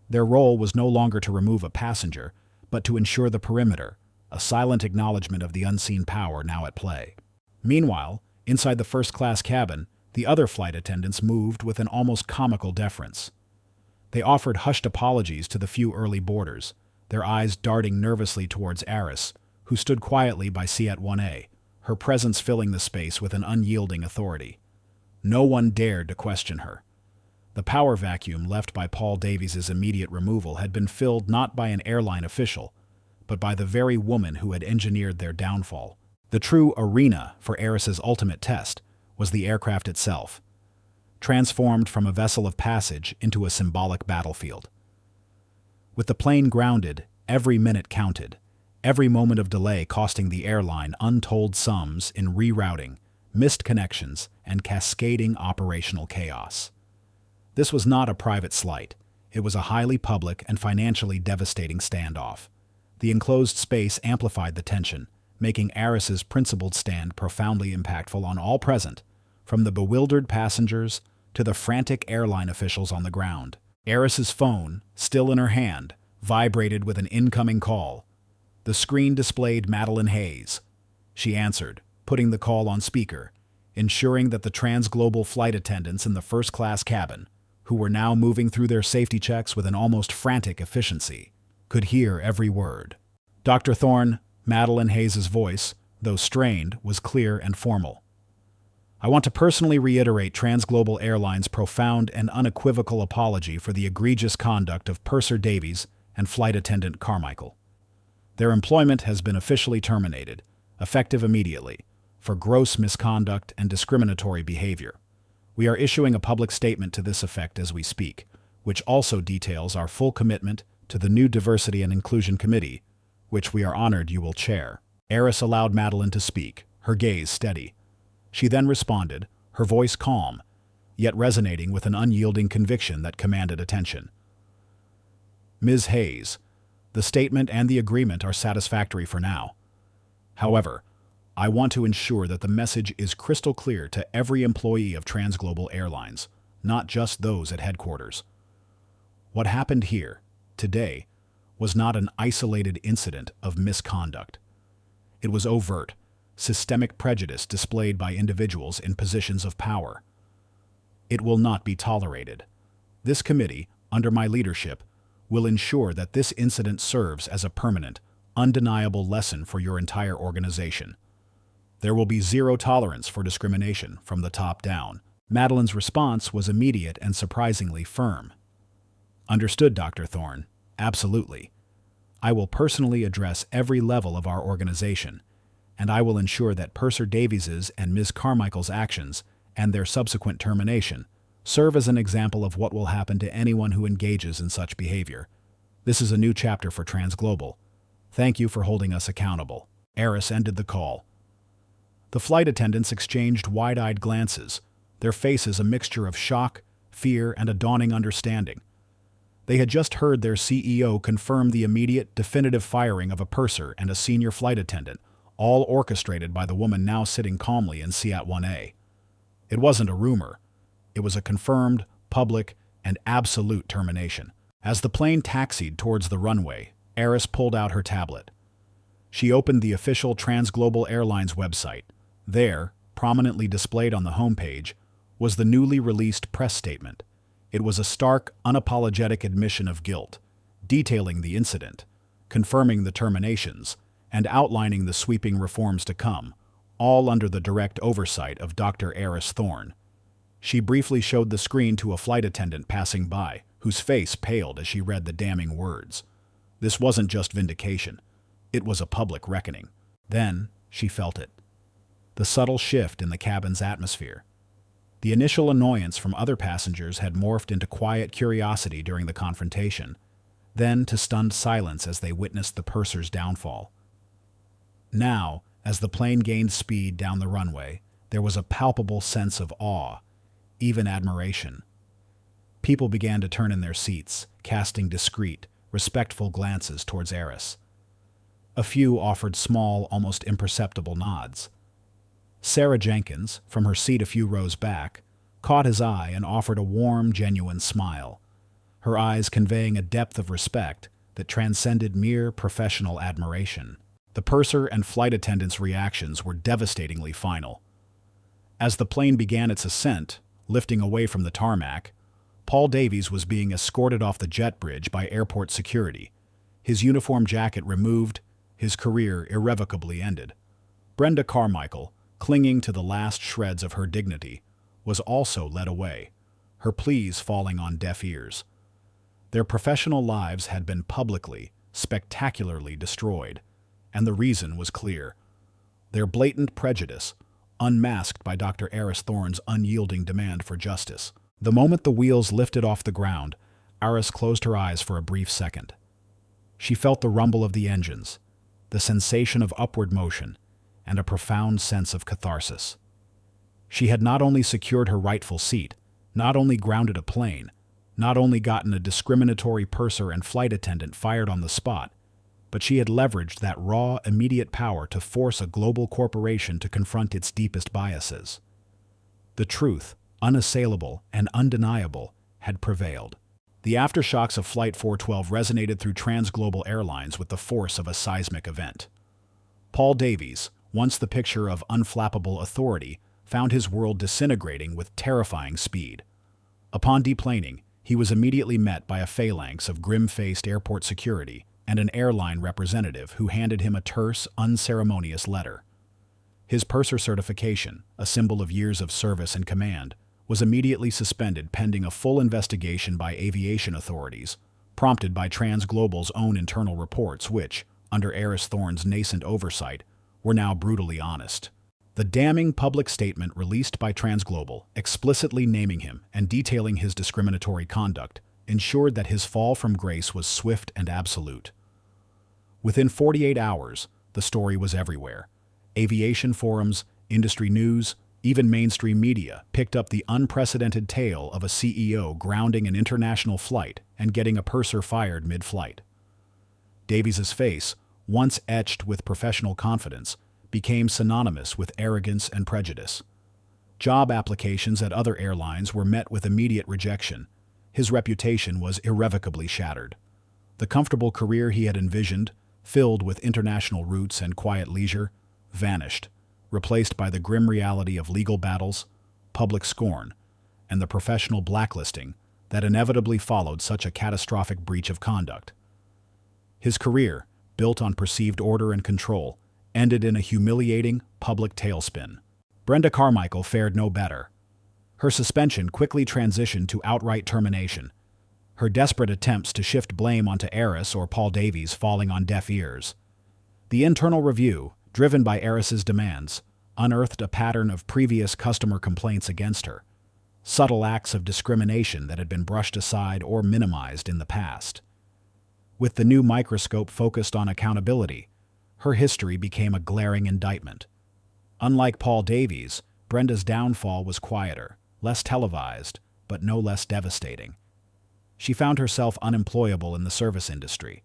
Their role was no longer to remove a passenger, but to ensure the perimeter, a silent acknowledgement of the unseen power now at play. Meanwhile, inside the first-class cabin, the other flight attendants moved with an almost comical deference. They offered hushed apologies to the few early boarders, their eyes darting nervously towards Eris, who stood quietly by Seat 1A, her presence filling the space with an unyielding authority. No one dared to question her. The power vacuum left by Paul Davies's immediate removal had been filled not by an airline official, but by the very woman who had engineered their downfall. The true arena for Eris's ultimate test was the aircraft itself, transformed from a vessel of passage into a symbolic battlefield. With the plane grounded, every minute counted, every moment of delay costing the airline untold sums in rerouting, missed connections, and cascading operational chaos. This was not a private slight. It was a highly public and financially devastating standoff. The enclosed space amplified the tension, making Eris's principled stand profoundly impactful on all present, from the bewildered passengers to the frantic airline officials on the ground. Eris's phone, still in her hand, vibrated with an incoming call. The screen displayed Madeline Hayes. She answered, putting the call on speaker, ensuring that the transglobal flight attendants in the first-class cabin, who were now moving through their safety checks with an almost frantic efficiency, could hear every word. Dr. Thorne, Madeline Hayes's voice, though strained, was clear and formal. I want to personally reiterate Transglobal Airlines' profound and unequivocal apology for the egregious conduct of Purser Davies and flight attendant Carmichael. Their employment has been officially terminated, effective immediately, for gross misconduct and discriminatory behavior. We are issuing a public statement to this effect as we speak, which also details our full commitment to the new Diversity and Inclusion Committee, which we are honored you will chair. Eris allowed Madeline to speak, her gaze steady. She then responded, her voice calm, yet resonating with an unyielding conviction that commanded attention. Ms. Hayes, the statement and the agreement are satisfactory for now. However, I want to ensure that the message is crystal clear to every employee of Transglobal Airlines, not just those at headquarters. What happened here, today, was not an isolated incident of misconduct. It was overt, systemic prejudice displayed by individuals in positions of power. It will not be tolerated. This committee, under my leadership, will ensure that this incident serves as a permanent, undeniable lesson for your entire organization. There will be zero tolerance for discrimination from the top down. Madeline's response was immediate and surprisingly firm. Understood, Dr. Thorne. Absolutely. I will personally address every level of our organization, and I will ensure that Purser Davies's and Ms. Carmichael's actions and their subsequent termination serve as an example of what will happen to anyone who engages in such behavior. This is a new chapter for TransGlobal. Thank you for holding us accountable. Eris ended the call. The flight attendants exchanged wide-eyed glances, their faces a mixture of shock, fear, and a dawning understanding. They had just heard their CEO confirm the immediate, definitive firing of a purser and a senior flight attendant, all orchestrated by the woman now sitting calmly in Seat 1A. It wasn't a rumor. It was a confirmed, public, and absolute termination. As the plane taxied towards the runway, Eris pulled out her tablet. She opened the official TransGlobal Airlines website. There, prominently displayed on the homepage, was the newly released press statement. It was a stark, unapologetic admission of guilt, detailing the incident, confirming the terminations, and outlining the sweeping reforms to come, all under the direct oversight of Dr. Eris Thorne. She briefly showed the screen to a flight attendant passing by, whose face paled as she read the damning words. This wasn't just vindication. It was a public reckoning. Then, she felt it. The subtle shift in the cabin's atmosphere. The initial annoyance from other passengers had morphed into quiet curiosity during the confrontation, then to stunned silence as they witnessed the purser's downfall. Now, as the plane gained speed down the runway, there was a palpable sense of awe, even admiration. People began to turn in their seats, casting discreet, respectful glances towards Eris. A few offered small, almost imperceptible nods. Sarah Jenkins, from her seat a few rows back, caught his eye and offered a warm, genuine smile, her eyes conveying a depth of respect that transcended mere professional admiration. The purser and flight attendants' reactions were devastatingly final. As the plane began its ascent, lifting away from the tarmac, Paul Davies was being escorted off the jet bridge by airport security, his uniform jacket removed, his career irrevocably ended. Brenda Carmichael, clinging to the last shreds of her dignity, was also led away, her pleas falling on deaf ears. Their professional lives had been publicly, spectacularly destroyed, and the reason was clear. Their blatant prejudice, unmasked by Dr. Eris Thorne's unyielding demand for justice. The moment the wheels lifted off the ground, Eris closed her eyes for a brief second. She felt the rumble of the engines, the sensation of upward motion, and a profound sense of catharsis. She had not only secured her rightful seat, not only grounded a plane, not only gotten a discriminatory purser and flight attendant fired on the spot, but she had leveraged that raw, immediate power to force a global corporation to confront its deepest biases. The truth, unassailable and undeniable, had prevailed. The aftershocks of Flight 412 resonated through TransGlobal Airlines with the force of a seismic event. Paul Davies, once the picture of unflappable authority, found his world disintegrating with terrifying speed. Upon deplaning, he was immediately met by a phalanx of grim-faced airport security and an airline representative who handed him a terse, unceremonious letter. His purser certification, a symbol of years of service and command, was immediately suspended pending a full investigation by aviation authorities, prompted by TransGlobal's own internal reports which, under Eris Thorne's nascent oversight, were now brutally honest. The damning public statement released by TransGlobal, explicitly naming him and detailing his discriminatory conduct, ensured that his fall from grace was swift and absolute. Within 48 hours, the story was everywhere. Aviation forums, industry news, even mainstream media picked up the unprecedented tale of a CEO grounding an international flight and getting a purser fired mid-flight. Davies's face, once etched with professional confidence, became synonymous with arrogance and prejudice. Job applications at other airlines were met with immediate rejection. His reputation was irrevocably shattered. The comfortable career he had envisioned, filled with international routes and quiet leisure, vanished, replaced by the grim reality of legal battles, public scorn, and the professional blacklisting that inevitably followed such a catastrophic breach of conduct. His career, built on perceived order and control, ended in a humiliating, public tailspin. Brenda Carmichael fared no better. Her suspension quickly transitioned to outright termination, her desperate attempts to shift blame onto Aris or Paul Davies falling on deaf ears. The internal review, driven by Aris's demands, unearthed a pattern of previous customer complaints against her, subtle acts of discrimination that had been brushed aside or minimized in the past. With the new microscope focused on accountability, her history became a glaring indictment. Unlike Paul Davies, Brenda's downfall was quieter, less televised, but no less devastating. She found herself unemployable in the service industry,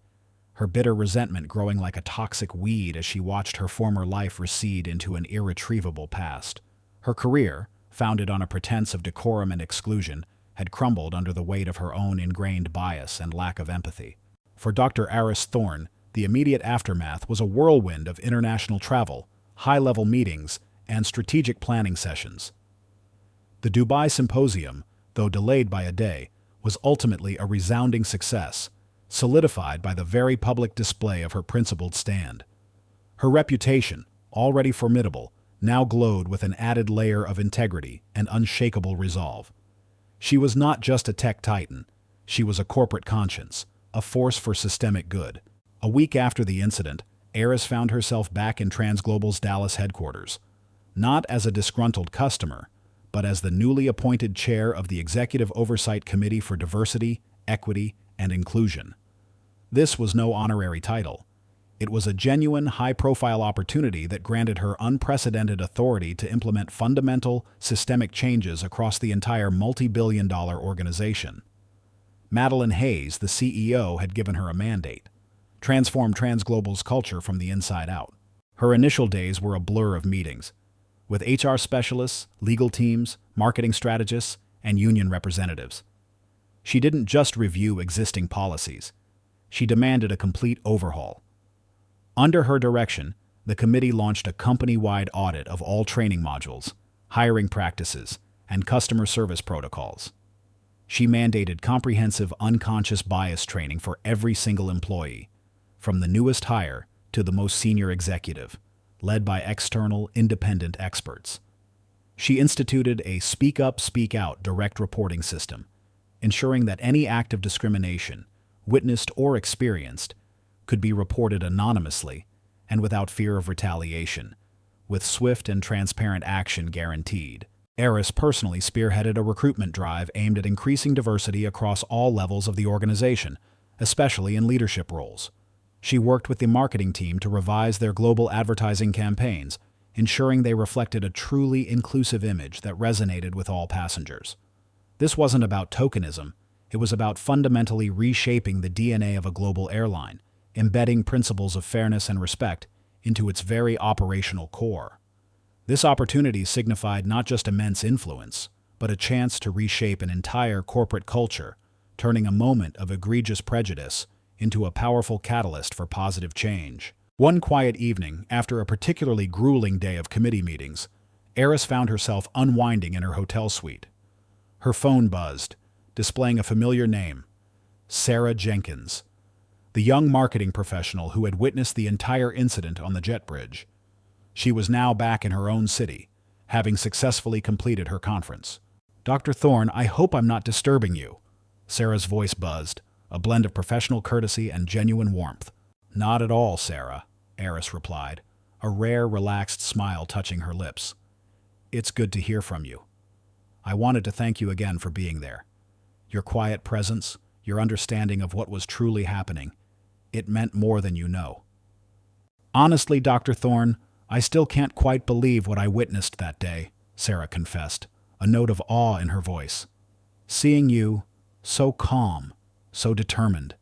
her bitter resentment growing like a toxic weed as she watched her former life recede into an irretrievable past. Her career, founded on a pretense of decorum and exclusion, had crumbled under the weight of her own ingrained bias and lack of empathy. For Dr. Aris Thorne, the immediate aftermath was a whirlwind of international travel, high-level meetings, and strategic planning sessions. The Dubai Symposium, though delayed by a day, was ultimately a resounding success, solidified by the very public display of her principled stand. Her reputation, already formidable, now glowed with an added layer of integrity and unshakable resolve. She was not just a tech titan, she was a corporate conscience, a force for systemic good. A week after the incident, Aris found herself back in TransGlobal's Dallas headquarters, not as a disgruntled customer, but as the newly appointed chair of the Executive Oversight Committee for Diversity, Equity, and Inclusion. This was no honorary title. It was a genuine, high-profile opportunity that granted her unprecedented authority to implement fundamental, systemic changes across the entire multi-billion-dollar organization. Madeline Hayes, the CEO, had given her a mandate: transform TransGlobal's culture from the inside out. Her initial days were a blur of meetings, with HR specialists, legal teams, marketing strategists, and union representatives. She didn't just review existing policies. She demanded a complete overhaul. Under her direction, the committee launched a company-wide audit of all training modules, hiring practices, and customer service protocols. She mandated comprehensive unconscious bias training for every single employee, from the newest hire to the most senior executive, led by external, independent experts. She instituted a speak up, speak out direct reporting system, ensuring that any act of discrimination, witnessed or experienced, could be reported anonymously and without fear of retaliation, with swift and transparent action guaranteed. Aris personally spearheaded a recruitment drive aimed at increasing diversity across all levels of the organization, especially in leadership roles. She worked with the marketing team to revise their global advertising campaigns, ensuring they reflected a truly inclusive image that resonated with all passengers. This wasn't about tokenism, it was about fundamentally reshaping the DNA of a global airline, embedding principles of fairness and respect into its very operational core. This opportunity signified not just immense influence, but a chance to reshape an entire corporate culture, turning a moment of egregious prejudice into a powerful catalyst for positive change. One quiet evening, after a particularly grueling day of committee meetings, Aris found herself unwinding in her hotel suite. Her phone buzzed, displaying a familiar name: Sarah Jenkins, the young marketing professional who had witnessed the entire incident on the jet bridge. She was now back in her own city, having successfully completed her conference. "Dr. Thorne, I hope I'm not disturbing you," Sarah's voice buzzed, a blend of professional courtesy and genuine warmth. "Not at all, Sarah," Aris replied, a rare, relaxed smile touching her lips. "It's good to hear from you. I wanted to thank you again for being there. Your quiet presence, your understanding of what was truly happening, it meant more than you know." "Honestly, Dr. Thorne, I still can't quite believe what I witnessed that day," Sarah confessed, a note of awe in her voice. "Seeing you, so calm, so determined.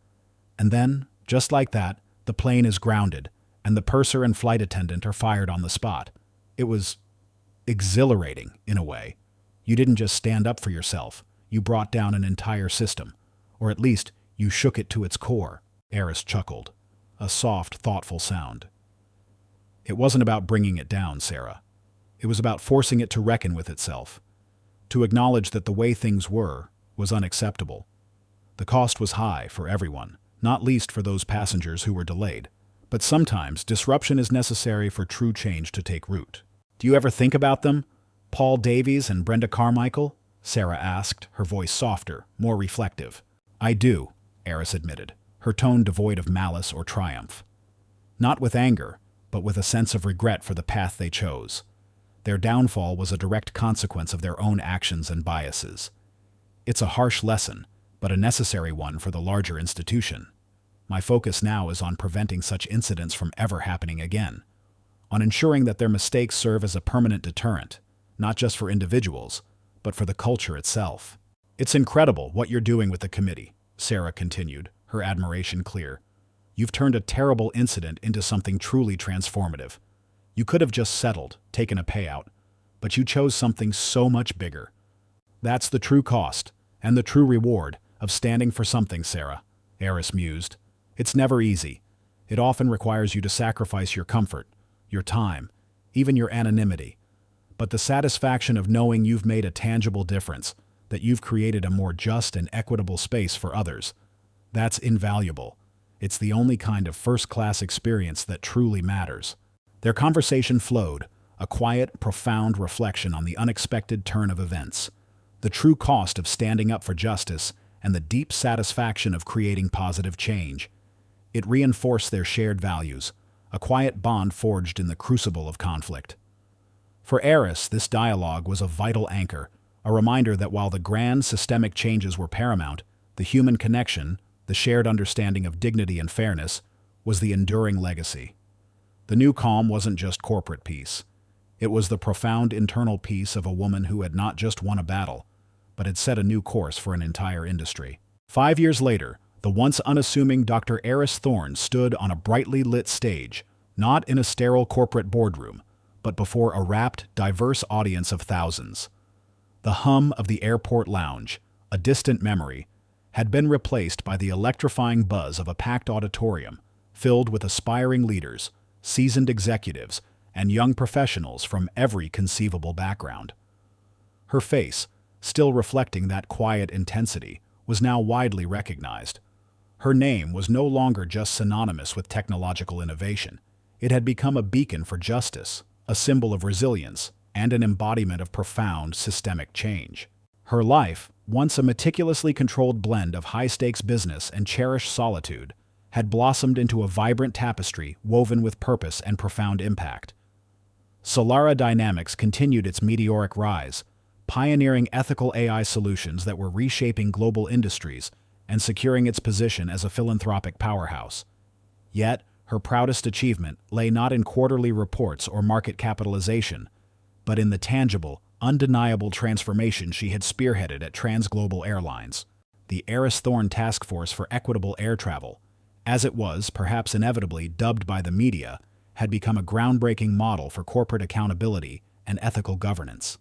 And then, just like that, the plane is grounded, and the purser and flight attendant are fired on the spot. It was exhilarating, in a way. You didn't just stand up for yourself, you brought down an entire system. Or at least, you shook it to its core." Aris chuckled, a soft, thoughtful sound. "It wasn't about bringing it down, Sarah. It was about forcing it to reckon with itself, to acknowledge that the way things were was unacceptable. The cost was high for everyone, not least for those passengers who were delayed. But sometimes disruption is necessary for true change to take root. Do you ever think about them? Paul Davies and Brenda Carmichael? Sarah asked, her voice softer, more reflective. I do, Eris admitted, her tone devoid of malice or triumph. Not with anger, but with a sense of regret for the path they chose. Their downfall was a direct consequence of their own actions and biases. It's a harsh lesson, but a necessary one for the larger institution. My focus now is on preventing such incidents from ever happening again, on ensuring that their mistakes serve as a permanent deterrent, not just for individuals, but for the culture itself. It's incredible what you're doing with the committee, Sarah continued, her admiration clear. You've turned a terrible incident into something truly transformative. You could have just settled, taken a payout, but you chose something so much bigger. That's the true cost, and the true reward, of standing for something, Sarah, Eris mused. It's never easy. It often requires you to sacrifice your comfort, your time, even your anonymity. But the satisfaction of knowing you've made a tangible difference, that you've created a more just and equitable space for others, that's invaluable. It's the only kind of first-class experience that truly matters. Their conversation flowed, a quiet, profound reflection on the unexpected turn of events, the true cost of standing up for justice, and the deep satisfaction of creating positive change. It reinforced their shared values, a quiet bond forged in the crucible of conflict. For Eris, this dialogue was a vital anchor, a reminder that while the grand systemic changes were paramount, the human connection, the shared understanding of dignity and fairness, was the enduring legacy. The new calm wasn't just corporate peace. It was the profound internal peace of a woman who had not just won a battle, but had set a new course for an entire industry. 5 years later, the once unassuming Dr. Eris Thorne stood on a brightly lit stage, not in a sterile corporate boardroom, but before a rapt, diverse audience of thousands. The hum of the airport lounge, a distant memory, had been replaced by the electrifying buzz of a packed auditorium filled with aspiring leaders, seasoned executives, and young professionals from every conceivable background. Her face, still reflecting that quiet intensity, was now widely recognized. Her name was no longer just synonymous with technological innovation. It had become a beacon for justice, a symbol of resilience, and an embodiment of profound systemic change. Her life, once a meticulously controlled blend of high-stakes business and cherished solitude, had blossomed into a vibrant tapestry woven with purpose and profound impact. Solara Dynamics continued its meteoric rise, pioneering ethical AI solutions that were reshaping global industries and securing its position as a philanthropic powerhouse. Yet, her proudest achievement lay not in quarterly reports or market capitalization, but in the tangible, undeniable transformation she had spearheaded at Transglobal Airlines, the Eris Thorne Task Force for Equitable Air Travel. As it was, perhaps inevitably, dubbed by the media, had become a groundbreaking model for corporate accountability and ethical governance.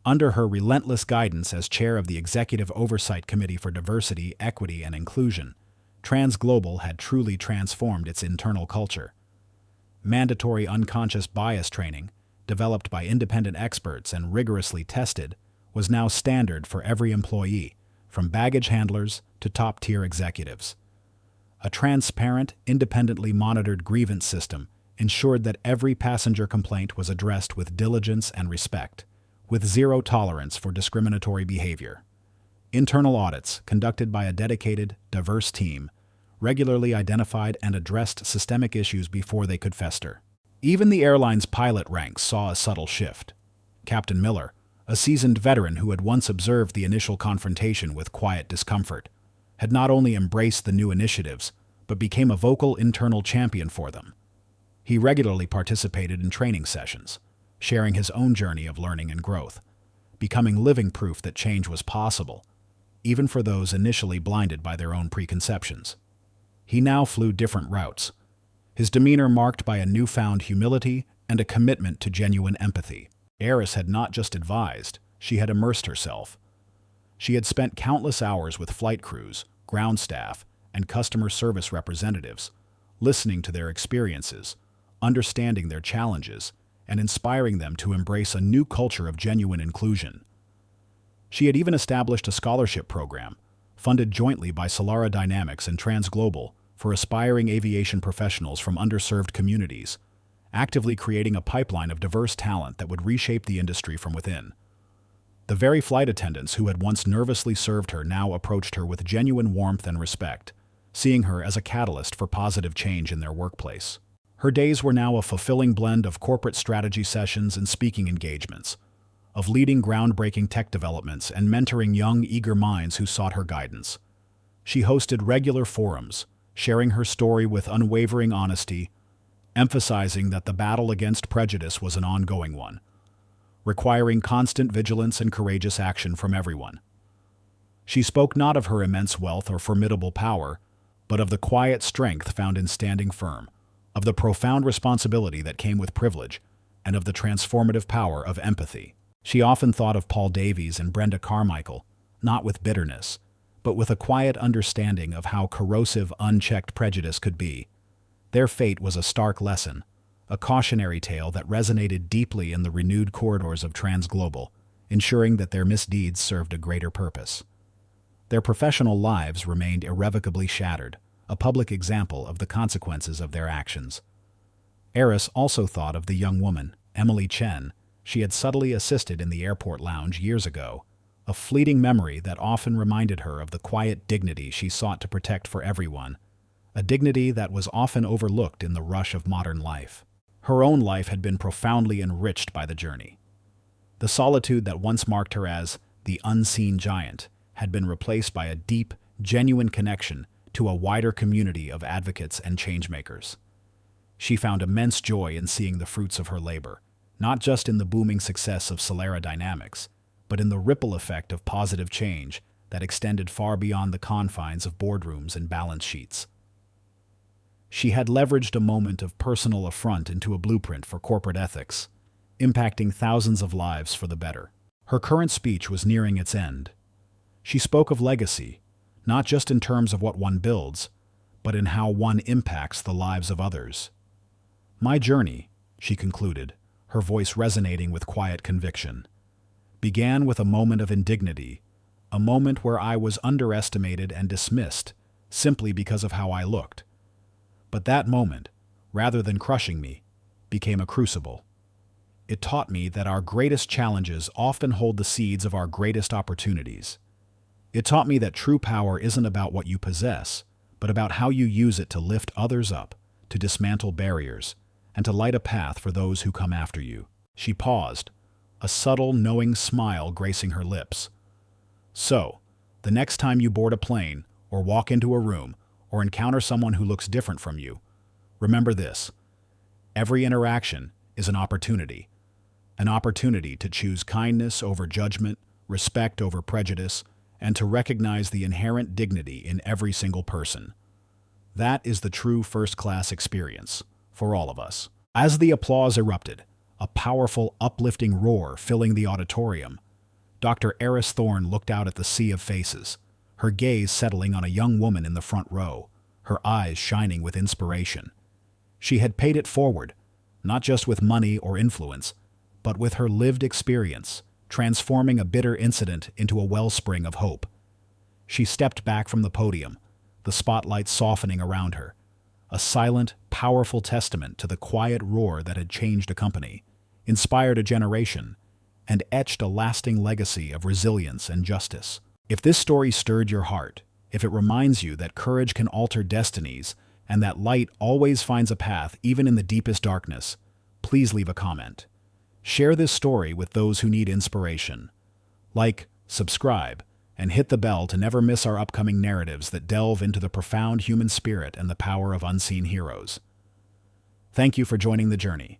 Under her relentless guidance as chair of the Executive Oversight Committee for Diversity, Equity, and Inclusion, Transglobal had truly transformed its internal culture. Mandatory unconscious bias training, developed by independent experts and rigorously tested, was now standard for every employee, from baggage handlers to top-tier executives. A transparent, independently monitored grievance system ensured that every passenger complaint was addressed with diligence and respect, with zero tolerance for discriminatory behavior. Internal audits, conducted by a dedicated, diverse team, regularly identified and addressed systemic issues before they could fester. Even the airline's pilot ranks saw a subtle shift. Captain Miller, a seasoned veteran who had once observed the initial confrontation with quiet discomfort, had not only embraced the new initiatives, but became a vocal internal champion for them. He regularly participated in training sessions, sharing his own journey of learning and growth, becoming living proof that change was possible, even for those initially blinded by their own preconceptions. He now flew different routes, his demeanor marked by a newfound humility and a commitment to genuine empathy. Eris had not just advised, she had immersed herself. She had spent countless hours with flight crews, ground staff, and customer service representatives, listening to their experiences, understanding their challenges, and inspiring them to embrace a new culture of genuine inclusion. She had even established a scholarship program, funded jointly by Solara Dynamics and Transglobal, for aspiring aviation professionals from underserved communities, actively creating a pipeline of diverse talent that would reshape the industry from within. The very flight attendants who had once nervously served her now approached her with genuine warmth and respect, seeing her as a catalyst for positive change in their workplace. Her days were now a fulfilling blend of corporate strategy sessions and speaking engagements, of leading groundbreaking tech developments and mentoring young, eager minds who sought her guidance. She hosted regular forums, sharing her story with unwavering honesty, emphasizing that the battle against prejudice was an ongoing one, requiring constant vigilance and courageous action from everyone. She spoke not of her immense wealth or formidable power, but of the quiet strength found in standing firm, of the profound responsibility that came with privilege, and of the transformative power of empathy. She often thought of Paul Davies and Brenda Carmichael, not with bitterness, but with a quiet understanding of how corrosive unchecked prejudice could be. Their fate was a stark lesson, a cautionary tale that resonated deeply in the renewed corridors of Transglobal, ensuring that their misdeeds served a greater purpose. Their professional lives remained irrevocably shattered, a public example of the consequences of their actions. Eris also thought of the young woman, Emily Chen, she had subtly assisted in the airport lounge years ago, a fleeting memory that often reminded her of the quiet dignity she sought to protect for everyone, a dignity that was often overlooked in the rush of modern life. Her own life had been profoundly enriched by the journey. The solitude that once marked her as the unseen giant had been replaced by a deep, genuine connection to a wider community of advocates and changemakers. She found immense joy in seeing the fruits of her labor, not just in the booming success of Solera Dynamics, but in the ripple effect of positive change that extended far beyond the confines of boardrooms and balance sheets. She had leveraged a moment of personal affront into a blueprint for corporate ethics, impacting thousands of lives for the better. Her current speech was nearing its end. She spoke of legacy, not just in terms of what one builds, but in how one impacts the lives of others. My journey, she concluded, her voice resonating with quiet conviction, began with a moment of indignity, a moment where I was underestimated and dismissed simply because of how I looked. But that moment, rather than crushing me, became a crucible. It taught me that our greatest challenges often hold the seeds of our greatest opportunities. It taught me that true power isn't about what you possess, but about how you use it to lift others up, to dismantle barriers, and to light a path for those who come after you. She paused, a subtle, knowing smile gracing her lips. So, the next time you board a plane, or walk into a room, or encounter someone who looks different from you, remember this: every interaction is an opportunity to choose kindness over judgment, respect over prejudice, and to recognize the inherent dignity in every single person. That is the true first-class experience for all of us. As the applause erupted, a powerful, uplifting roar filling the auditorium, Dr. Eris Thorne looked out at the sea of faces, her gaze settling on a young woman in the front row, her eyes shining with inspiration. She had paid it forward, not just with money or influence, but with her lived experience, transforming a bitter incident into a wellspring of hope. She stepped back from the podium, the spotlight softening around her, a silent, powerful testament to the quiet roar that had changed a company, inspired a generation, and etched a lasting legacy of resilience and justice. If this story stirred your heart, if it reminds you that courage can alter destinies and that light always finds a path even in the deepest darkness, please leave a comment. Share this story with those who need inspiration. Like, subscribe, and hit the bell to never miss our upcoming narratives that delve into the profound human spirit and the power of unseen heroes. Thank you for joining the journey.